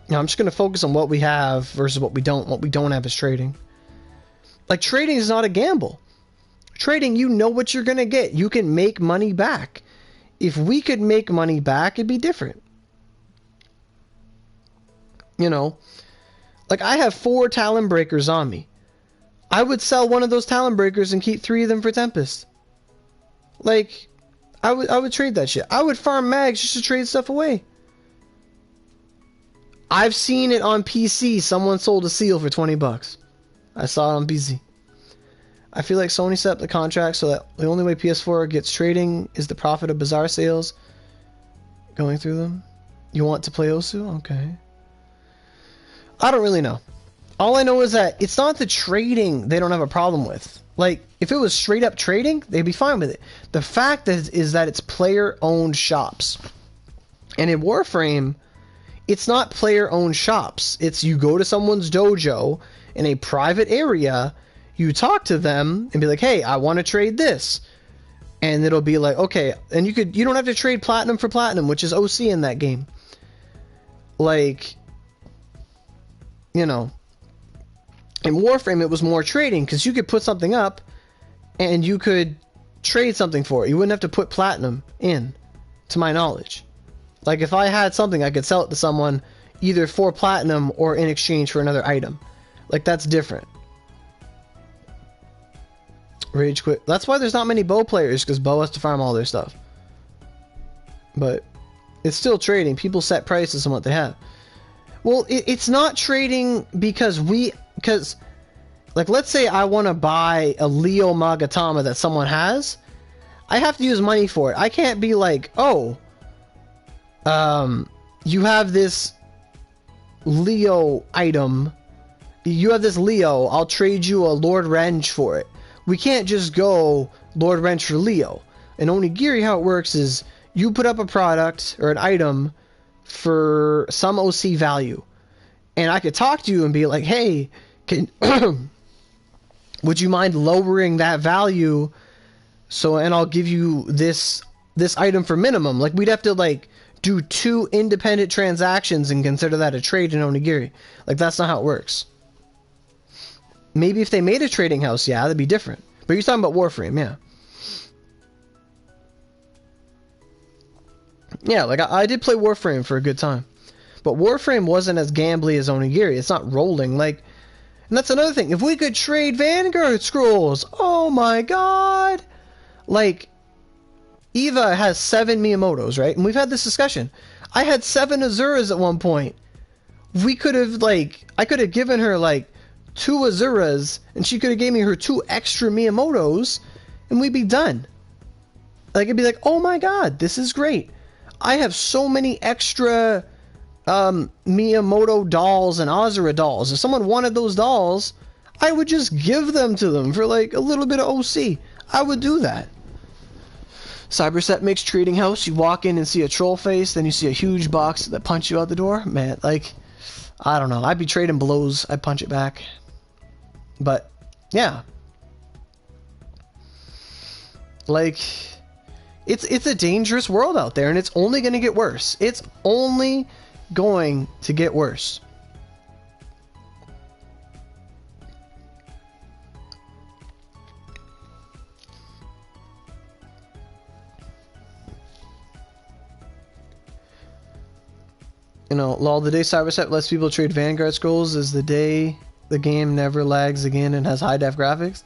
you know, I'm just gonna focus on what we have versus what we don't. What we don't have is trading. Like, trading is not a gamble. Trading, you know what you're going to get. You can make money back. If we could make money back, it'd be different. You know? Like, I have 4 Talon Breakers on me. I would sell one of those Talon Breakers and keep 3 of them for Tempest. Like, I would trade that shit. I would farm mags just to trade stuff away. I've seen it on PC. Someone sold a seal for $20. I saw it on PC. I feel like Sony set up the contract so that the only way PS4 gets trading is the profit of Bazaar sales going through them. You want to play Osu? Okay. I don't really know. All I know is that it's not the trading they don't have a problem with. Like, if it was straight up trading, they'd be fine with it. The fact is that it's player-owned shops. And in Warframe, it's not player-owned shops. It's you go to someone's dojo in a private area, you talk to them and be like, hey, I want to trade this. And it'll be like, okay, and you don't have to trade platinum for platinum, which is OC in that game. Like, you know, in Warframe it was more trading because you could put something up and you could trade something for it. You wouldn't have to put platinum in, to my knowledge. Like, if I had something, I could sell it to someone either for platinum or in exchange for another item. Like, that's different. Rage quit. That's why there's not many bow players, because bow has to farm all their stuff. But it's still trading. People set prices on what they have. Well, it's not trading because like, let's say I want to buy a Leo Magatama that someone has. I have to use money for it. I can't be like, oh, you have this Leo item. You have this Leo, I'll trade you a Lord Wrench for it. We can't just go Lord Wrench for Leo. In Onigiri, how it works is you put up a product or an item for some OC value. And I could talk to you and be like, hey, can Would you mind lowering that value? So, and I'll give you this item for minimum. Like, we'd have to, like, do 2 independent transactions and consider that a trade in Onigiri. Like, that's not how it works. Maybe if they made a trading house, yeah, that'd be different. But you're talking about Warframe, yeah. Yeah, like, I did play Warframe for a good time. But Warframe wasn't as gambly as Onigiri. It's not rolling, like... And that's another thing. If we could trade Vanguard scrolls, oh my god! Like, Eva has 7 Miyamotos, right? And we've had this discussion. I had 7 Azuras at one point. We could have, like... I could have given her, like, 2 Azuras, and she could have gave me her 2 extra Miyamotos, and we'd be done. Like, it'd be like, oh my god, this is great. I have so many extra... Miyamoto dolls and Azura dolls. If someone wanted those dolls, I would just give them to them for like a little bit of OC. I would do that. Cyberset makes trading house. You walk in and see a troll face, then you see a huge box that punch you out the door. Man, like, I don't know. I'd be trading blows. I'd punch it back. But yeah, like, it's a dangerous world out there, and it's only going to get worse. It's only going to get worse. You know, lol, the day Cyberset lets people trade Vanguard scrolls is the day the game never lags again and has high def graphics.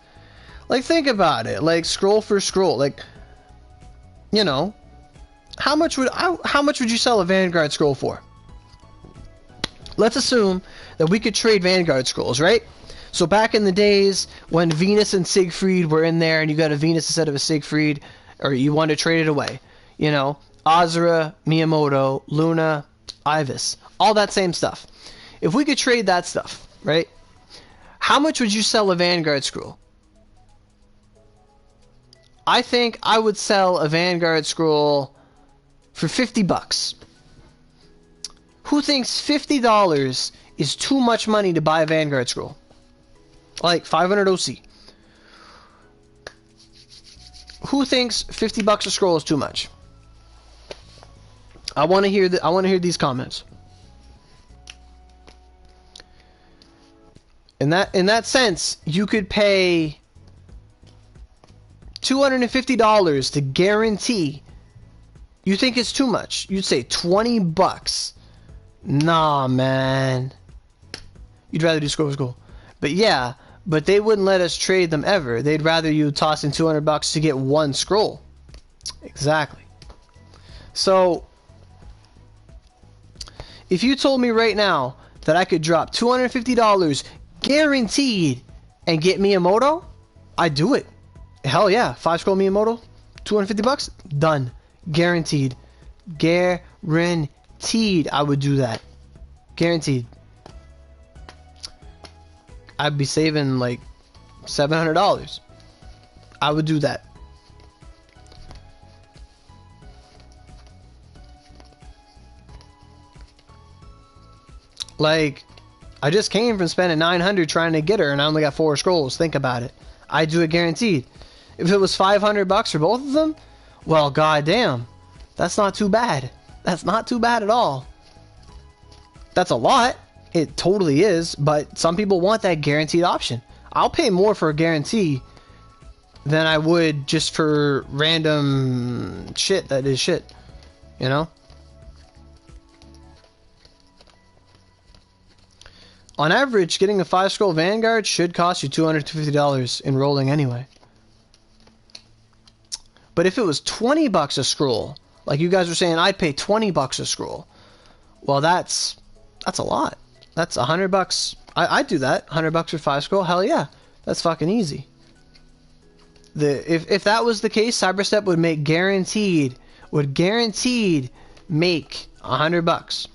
Like, think about it. Like, scroll for scroll. Like, you know, how much would you sell a Vanguard scroll for? Let's assume that we could trade Vanguard scrolls, right? So back in the days when Venus and Siegfried were in there and you got a Venus instead of a Siegfried, or you want to trade it away, you know, Azura, Miyamoto, Luna, Ibis, all that same stuff. If we could trade that stuff, right? How much would you sell a Vanguard scroll? I think I would sell a Vanguard scroll for $50. Who thinks $50 is too much money to buy a Vanguard scroll? Like 500 OC. Who thinks $50 a scroll is too much? I want to hear these comments. In that sense, you could pay $250 to guarantee. You think it's too much? You'd say $20. Nah, man. You'd rather do scroll for scroll. But yeah, but they wouldn't let us trade them ever. They'd rather you toss in $200 to get 1 scroll. Exactly. So, if you told me right now that I could drop $250 guaranteed and get Miyamoto, I'd do it. Hell yeah. 5 scroll Miyamoto, $250? Done. Guaranteed. Guaranteed I would do that. Guaranteed. I'd be saving like $700. I would do that. Like, I just came from spending $900 trying to get her and I only got 4 scrolls. Think about it. I'd do it guaranteed. If it was $500 for both of them, well, goddamn, that's not too bad. That's not too bad at all. That's a lot. It totally is, but some people want that guaranteed option. I'll pay more for a guarantee than I would just for random shit that is shit. You know? On average, getting a 5 scroll Vanguard should cost you $200 to $50 in rolling anyway. But if it was $20 a scroll, like you guys were saying, I'd pay $20 a scroll. Well, that's a lot. That's $100. I'd do that. $100 for 5 scroll. Hell yeah, that's fucking easy. If that was the case, Cyberstep would guaranteed make $100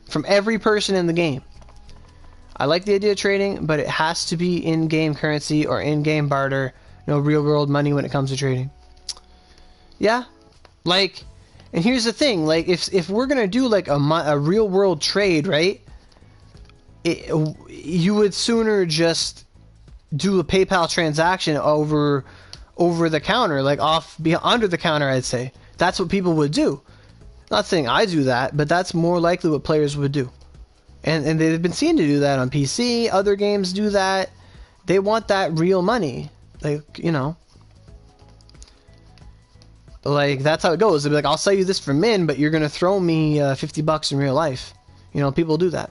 from every person in the game. I like the idea of trading, but it has to be in-game currency or in-game barter. No real-world money when it comes to trading. Yeah, like, and here's the thing, like, if we're gonna do like a real-world trade, right? You would sooner just do a PayPal transaction over the counter, like under the counter, I'd say. That's what people would do. Not saying I do that, but that's more likely what players would do. And they've been seen to do that on PC. Other games do that. They want that real money. Like, you know. Like, that's how it goes. They'll be like, I'll sell you this for min, but you're going to throw me $50 in real life. You know, people do that.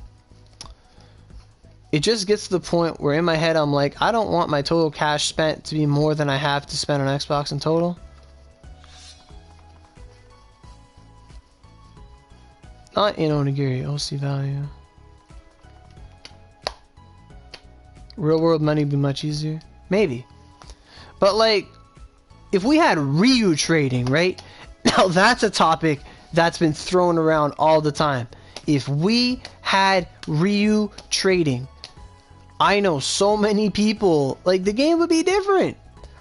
It just gets to the point where in my head I'm like, I don't want my total cash spent to be more than I have to spend on Xbox in total. Not in Onigiri, OC value. Real world money would be much easier. Maybe. But like, if we had Ryu trading, right? Now that's a topic that's been thrown around all the time. If we had Ryu trading, I know so many people, like, the game would be different.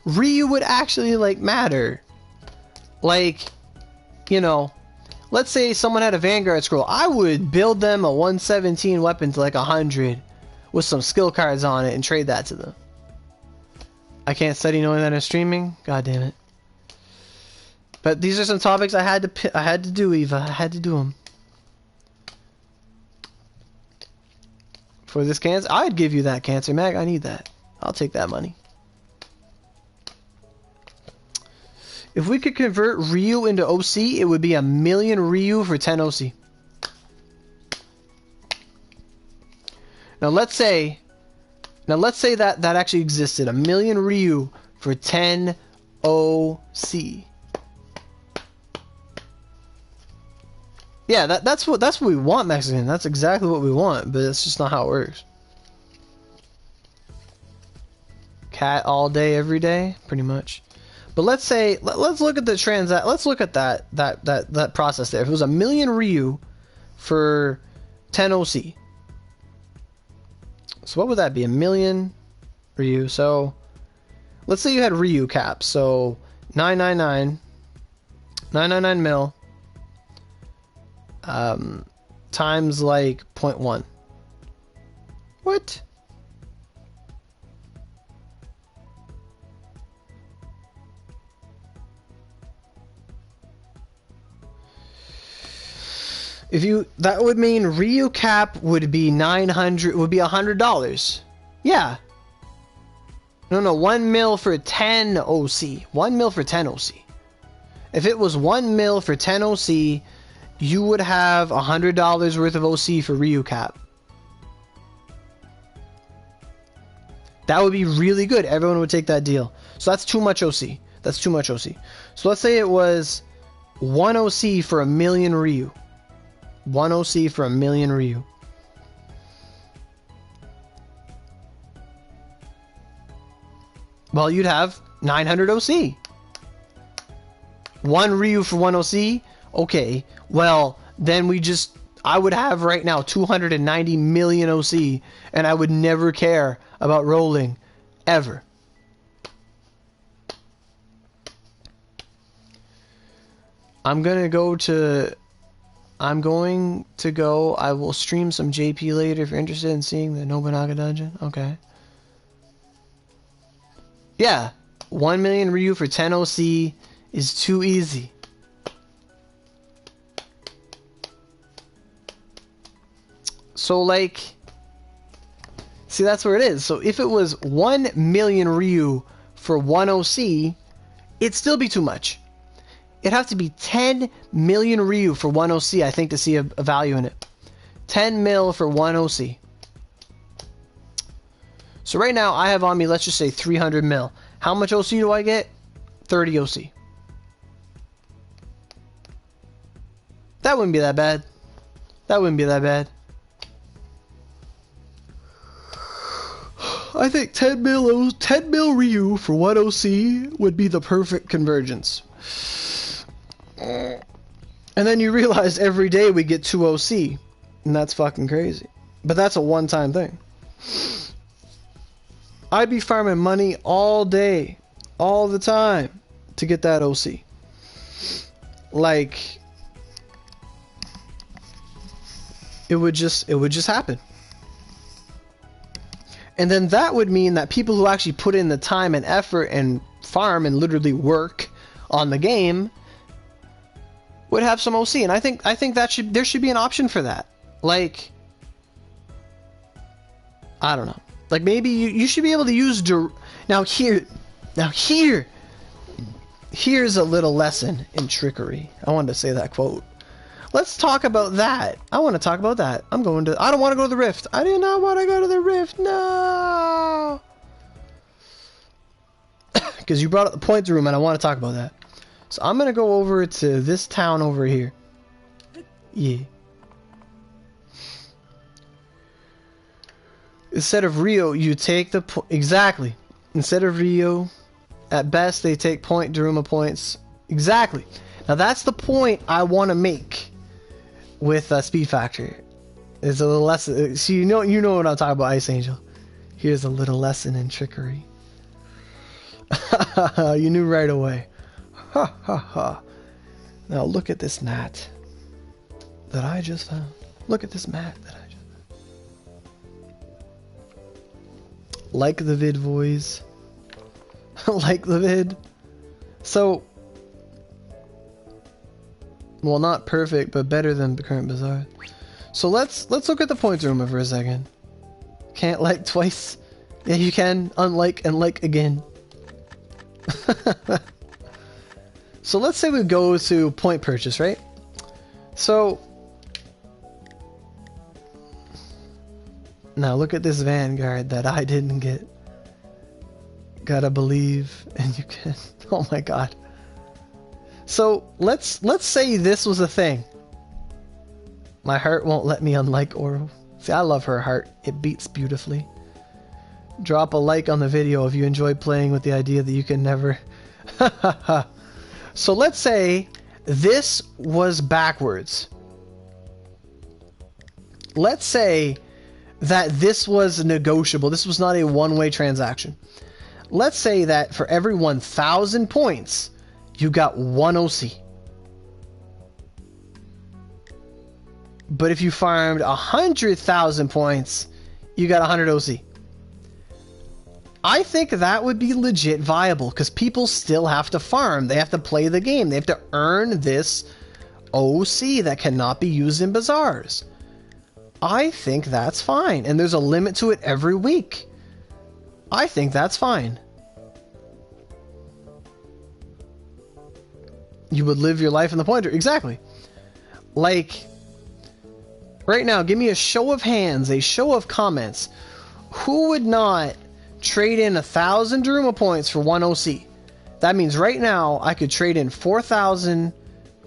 Ryu would actually, like, matter. Like, you know, let's say someone had a Vanguard scroll. I would build them a 117 weapon to like 100 with some skill cards on it and trade that to them. I can't study knowing that I'm streaming. God damn it. But these are some topics I had to do, Eva. I had to do them. For this cancer, I'd give you that cancer mag. I need that. I'll take that money. If we could convert Ryu into OC, it would be 1,000,000 Ryu for 10 OC. Now let's say that actually existed. 1,000,000 Ryu for 10 OC. Yeah, that's what we want, Mexican. That's exactly what we want, but it's just not how it works. Cat all day, every day, pretty much. But let's say let's look at the let's look at that process there. If it was 1,000,000 Ryu for 10 OC. So what would that be? 1,000,000 Ryu. So let's say you had Ryu caps. So 999 mil. Times like 0.1. What? That would mean Ryu cap would be $100. Yeah. No, 1 mil for 10 OC. 1 mil for 10 OC. If it was 1 mil for 10 OC, you would have $100 worth of OC for Ryu cap. That would be really good. Everyone would take that deal. So that's too much OC. That's too much OC. So let's say it was 1 OC for 1,000,000 Ryu. 1 OC for 1,000,000 Ryu. Well, you'd have 900 OC. 1 Ryu for 1 OC? Okay, well, then I would have right now 290 million OC, and I would never care about rolling, ever. I'm going to go, I will stream some JP later if you're interested in seeing the Nobunaga dungeon. Okay. Yeah, 1,000,000 Ryu for 10 OC is too easy. So, like, see, that's where it is. So if it was 1,000,000 Ryu for 1 OC, it'd still be too much. It'd have to be 10 million Ryu for 1 OC, I think, to see a value in it. 10 mil for 1 OC. So right now, I have on me, let's just say 300 mil. How much OC do I get? 30 OC. That wouldn't be that bad. That wouldn't be that bad. I think 10 mil Ryu for 1 OC would be the perfect convergence. And then you realize every day we get 2 OC. And that's fucking crazy. But that's a one-time thing. I'd be farming money all day, all the time, to get that OC. Like, it would just happen. And then that would mean that people who actually put in the time and effort and farm and literally work on the game would have some OC. And I think that there should be an option for that. Like, I don't know. Like, maybe you should be able to use here's a little lesson in trickery. I wanted to say that quote. Let's talk about that. I want to talk about that. I don't want to go to the Rift. I did not want to go to the Rift. No. Because you brought up the points room and I want to talk about that. So I'm going to go over to this town over here. Yeah. Instead of Rio, you take the... Exactly. Instead of Rio, at best, they take Daruma points. Exactly. Now that's the point I want to make with Speed Factor. It's a little lesson. See, you know what I'm talking about, Ice Angel. Here's a little lesson in trickery. You knew right away. Ha ha ha. Now look at this gnat that I just found. Look at this mat that I just found. Like the vid, boys. Like the vid. So, well, not perfect, but better than the current bazaar. So let's look at the points room for a second. Can't like twice. Yeah, you can unlike and like again. So let's say we go to point purchase, right? So now look at this vanguard that I didn't get. Gotta believe and you can. Oh my god. So let's say this was a thing. My heart won't let me unlike Oro. See, I love her heart. It beats beautifully. Drop a like on the video if you enjoyed playing with the idea that you can never... So let's say this was backwards. Let's say that this was negotiable. This was not a one-way transaction. Let's say that for every 1,000 points, you got 1 OC. But if you farmed 100,000 points, you got 100 OC. I think that would be legit viable because people still have to farm. They have to play the game. They have to earn this OC that cannot be used in bazaars. I think that's fine. And there's a limit to it every week. I think that's fine. You would live your life in the pointer. Exactly. Like, right now, give me a show of hands, a show of comments. Who would not trade in 1,000 Daruma points for 1 OC? That means right now, I could trade in 4,000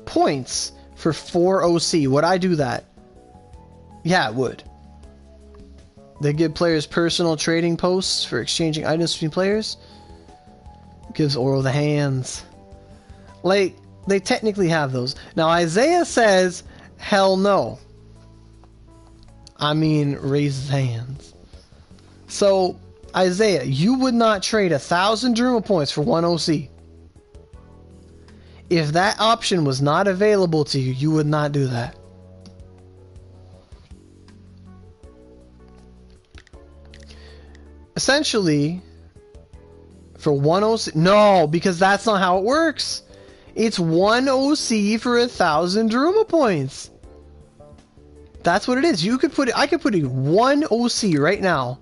points for 4 OC. Would I do that? Yeah, it would. They give players personal trading posts for exchanging items between players. Gives Oro the hands. Like, they technically have those. Now, Isaiah says, hell no. I mean, raise his hands. So, Isaiah, you would not trade 1,000 Daruma points for 1 OC. If that option was not available to you, you would not do that. Essentially, for 1 OC... No, because that's not how it works. It's 1 OC for 1,000 Daruma points. That's what it is. You could put it... I could put in 1 OC right now.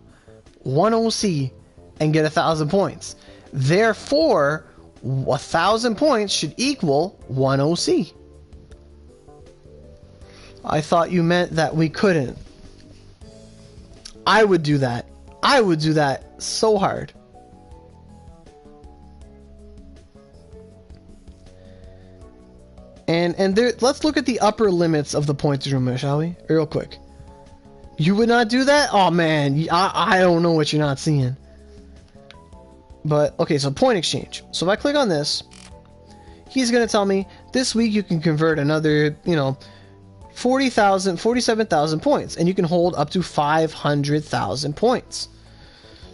1 OC and get 1,000 points. Therefore, 1,000 points should equal 1 OC. I thought you meant that we couldn't. I would do that. I would do that so hard. And there, let's look at the upper limits of the points room, shall we? Real quick. You would not do that? Oh man, I don't know what you're not seeing. But, okay, so point exchange. So if I click on this, he's going to tell me, this week you can convert another, 47,000 points. And you can hold up to 500,000 points.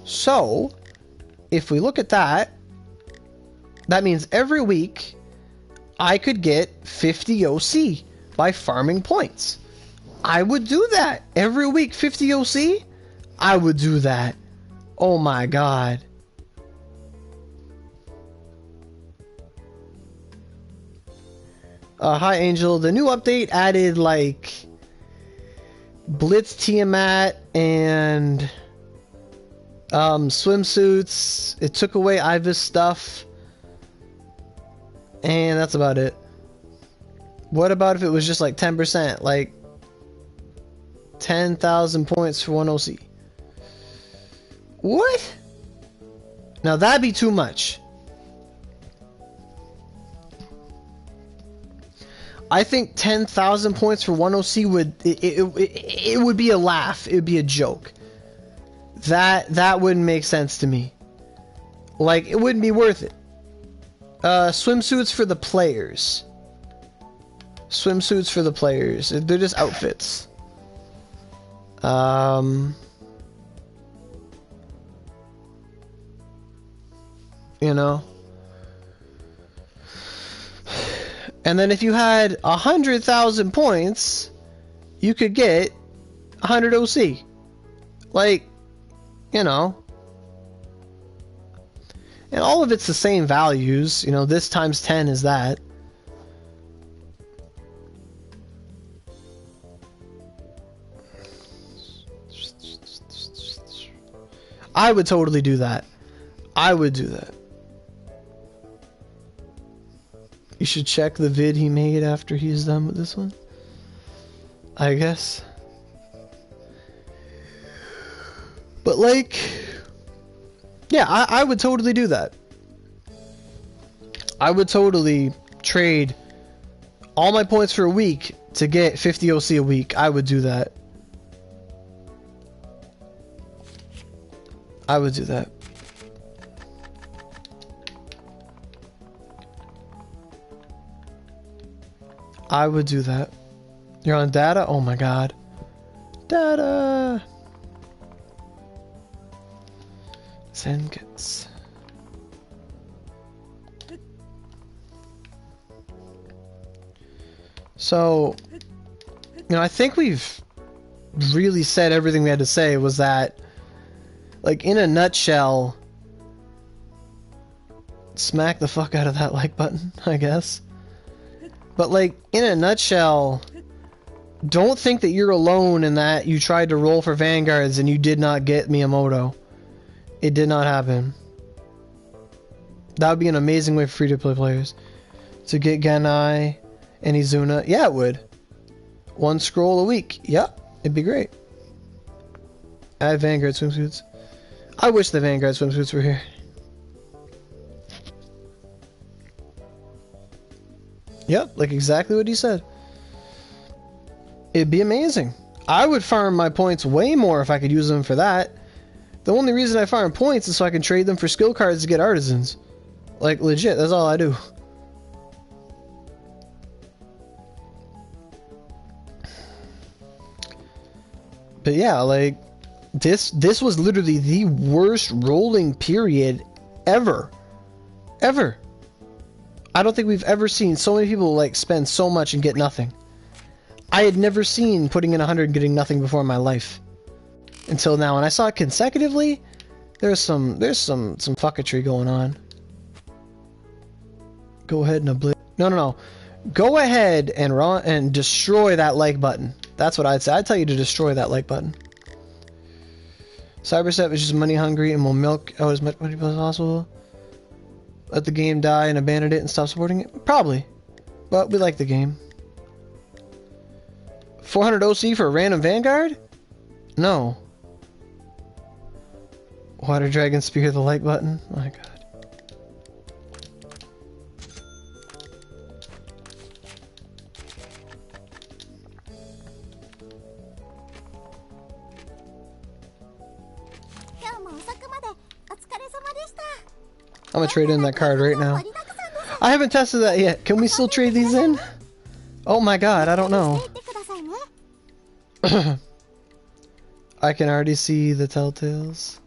So, if we look at that, that means every week, I could get 50 OC by farming points. I would do that. Every week, 50 OC? I would do that. Oh my god. Hi Angel. The new update added like Blitz Tiamat and swimsuits. It took away Iva's stuff. And that's about it. What about if it was just like 10%? Like 10,000 points for one OC. What? Now that'd be too much. I think 10,000 points for one OC would it would be a laugh. It would be a joke. That wouldn't make sense to me. Like it wouldn't be worth it. Swimsuits for the players. Swimsuits for the players. They're just outfits. You know. And then if you had 100,000 points, you could get 100 OC. Like, you know. And all of it's the same values. You know, this times 10 is that. I would totally do that. I would do that. You should check the vid he made after he's done with this one, I guess. But like, yeah, I would totally do that. I would totally trade all my points for a week to get 50 OC a week. I would do that. I would do that. I would do that. You're on data? Oh my god. Data! Zengets. So, you know, I think we've really said everything we had to say. Was that, like, in a nutshell, smack the fuck out of that like button, I guess. But like, in a nutshell, don't think that you're alone in that you tried to roll for vanguards and you did not get Miyamoto. It did not happen. That would be an amazing way for free-to-play players to get Genai and Izuna. Yeah, it would. One scroll a week. Yeah, it'd be great. Add Vanguard swimsuits. I wish the Vanguard swimsuits were here. Yep, like exactly what he said. It'd be amazing. I would farm my points way more if I could use them for that. The only reason I farm points is so I can trade them for skill cards to get artisans. Like, legit, that's all I do. But yeah, like, this was literally the worst rolling period ever. Ever. I don't think we've ever seen so many people like spend so much and get nothing. I had never seen putting in 100 and getting nothing before in my life until now, and I saw it consecutively. There's some fucketry going on. Go ahead and obliterate. No. Go ahead and run and destroy that like button. That's what I'd say. I'd tell you to destroy that like button. Cyberset is just money hungry and will milk out as much money as possible. Let the game die and abandon it and stop supporting it? Probably. But we like the game. 400 OC for a random Vanguard? No. Water Dragon Spear the like button? My god. I'm gonna trade in that card right now. I haven't tested that yet. Can we still trade these in? Oh my god, I don't know. I can already see the telltales.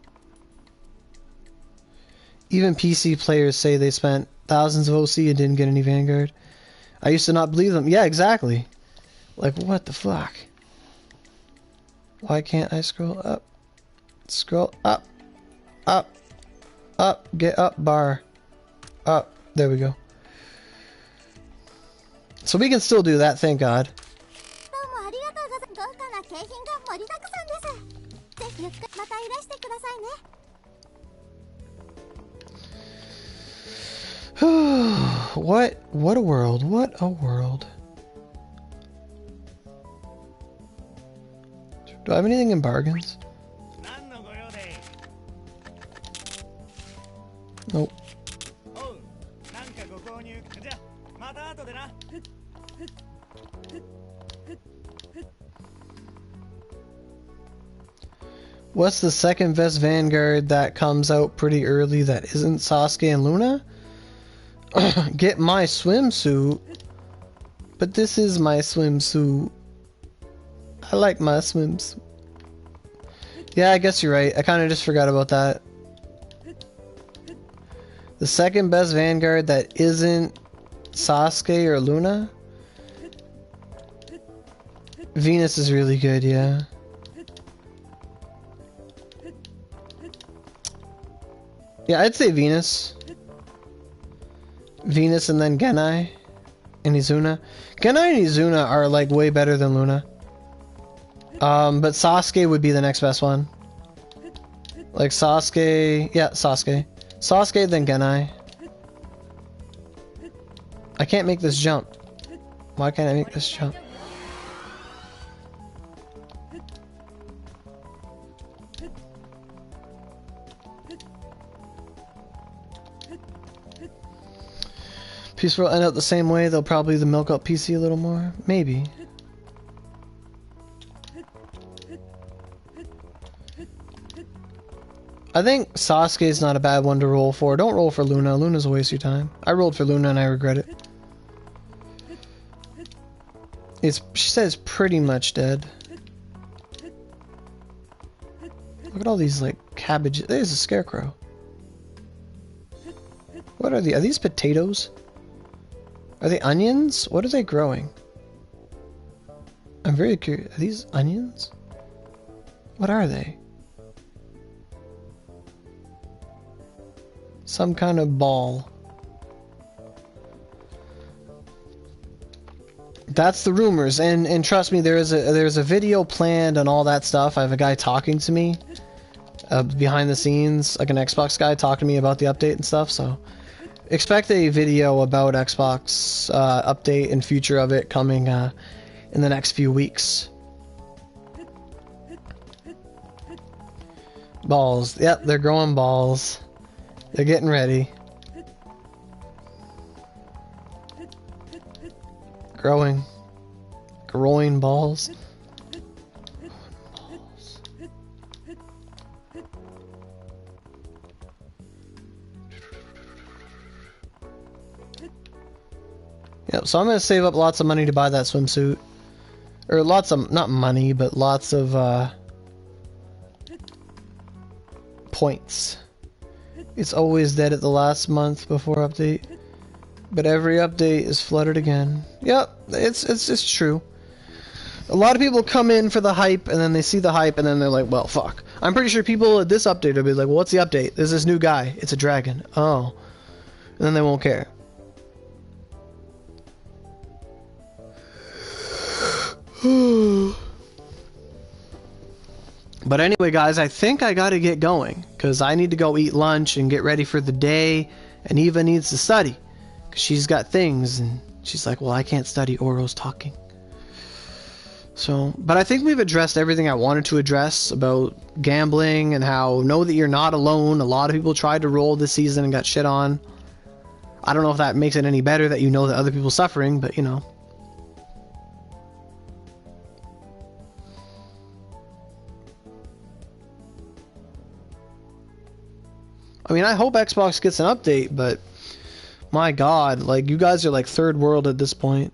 Even PC players say they spent thousands of OC and didn't get any Vanguard. I used to not believe them. Yeah, exactly. Like, what the fuck? Why can't I scroll up? Scroll up. Up. Up. Get up, bar. Up. There we go. So we can still do that, thank God. What a world. What a world. Do I have anything in bargains? Nope. What's the second best Vanguard that comes out pretty early that isn't Sasuke and Luna? Get my swimsuit. But this is my swimsuit. I like my swimsuit. Yeah, I guess you're right. I kind of just forgot about that. The second best Vanguard that isn't Sasuke or Luna? Venus is really good, yeah. Yeah, I'd say Venus. Venus and then Genai and Izuna. Genai and Izuna are like way better than Luna. But Sasuke would be the next best one. Like Sasuke, yeah, Sasuke. Sasuke then Genai. I can't make this jump. Why can't I make this jump? PS4 will end up the same way. They'll probably milk up PC a little more. Maybe. I think Sasuke's not a bad one to roll for. Don't roll for Luna. Luna's a waste of your time. I rolled for Luna and I regret it. She says pretty much dead. Look at all these like cabbages. There's a scarecrow. What are these? Are these potatoes? Are they onions? What are they growing? I'm very curious. Are these onions? What are they? Some kind of ball. That's the rumors, and trust me, there's a video planned and all that stuff. I have a guy talking to me behind the scenes, like an Xbox guy talking to me about the update and stuff. So expect a video about Xbox update and future of it coming in the next few weeks. Balls. Yep, they're growing balls. They're getting ready. Growing. Growing balls. Yep, so I'm gonna save up lots of money to buy that swimsuit. Or lots of, not money, but lots of points. It's always dead at the last month before update. But every update is flooded again. Yep, it's true. A lot of people come in for the hype, and then they see the hype, and then they're like, well, fuck. I'm pretty sure people at this update will be like, well, what's the update? There's this new guy. It's a dragon. Oh. And then they won't care. But anyway, guys, I think I gotta get going, because I need to go eat lunch and get ready for the day, and Eva needs to study, because she's got things, and she's like, well, I can't study, Oro's talking. So, but I think we've addressed everything I wanted to address about gambling, and how know that you're not alone. A lot of people tried to roll this season and got shit on. I don't know if that makes it any better that you know that other people are suffering, but you know. I mean, I hope Xbox gets an update, but my god, like, you guys are like third world at this point.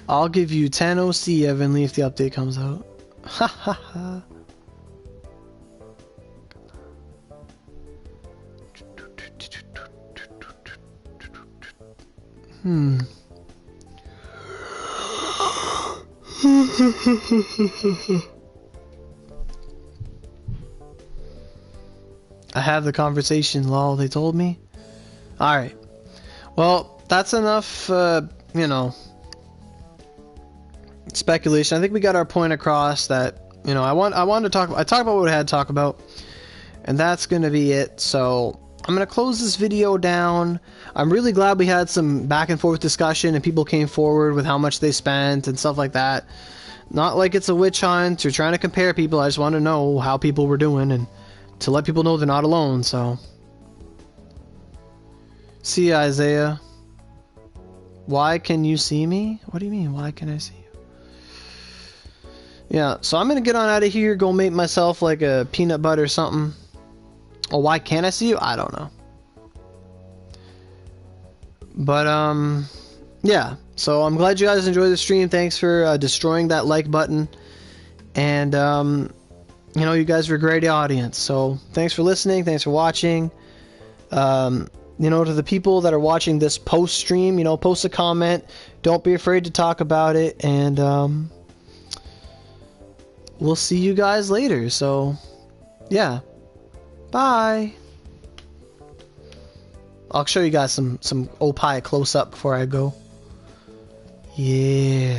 I'll give you 10 OC, Evanly, if the update comes out. Ha ha ha. I have the conversation, lol, they told me. Alright. Well, that's enough, you know, speculation. I think we got our point across that, you know, I wanted to talk about what I had to talk about, and that's gonna be it. So I'm gonna close this video down. I'm really glad we had some back and forth discussion and people came forward with how much they spent and stuff like that. Not like it's a witch hunt or trying to compare people. I just want to know how people were doing and to let people know they're not alone. So see ya, Isaiah. Why can you see me? What do you mean, why can I see you? Yeah, so I'm gonna get on out of here, go make myself like a peanut butter or something. Oh, why can't I see you? I don't know. But yeah, so I'm glad you guys enjoyed the stream. Thanks for destroying that like button, and you know, you guys were a great audience, so thanks for listening, thanks for watching. You know, to the people that are watching this post stream, you know, post a comment, don't be afraid to talk about it, and we'll see you guys later. So yeah, bye. I'll show you guys some Opie close up before I go. Yeah.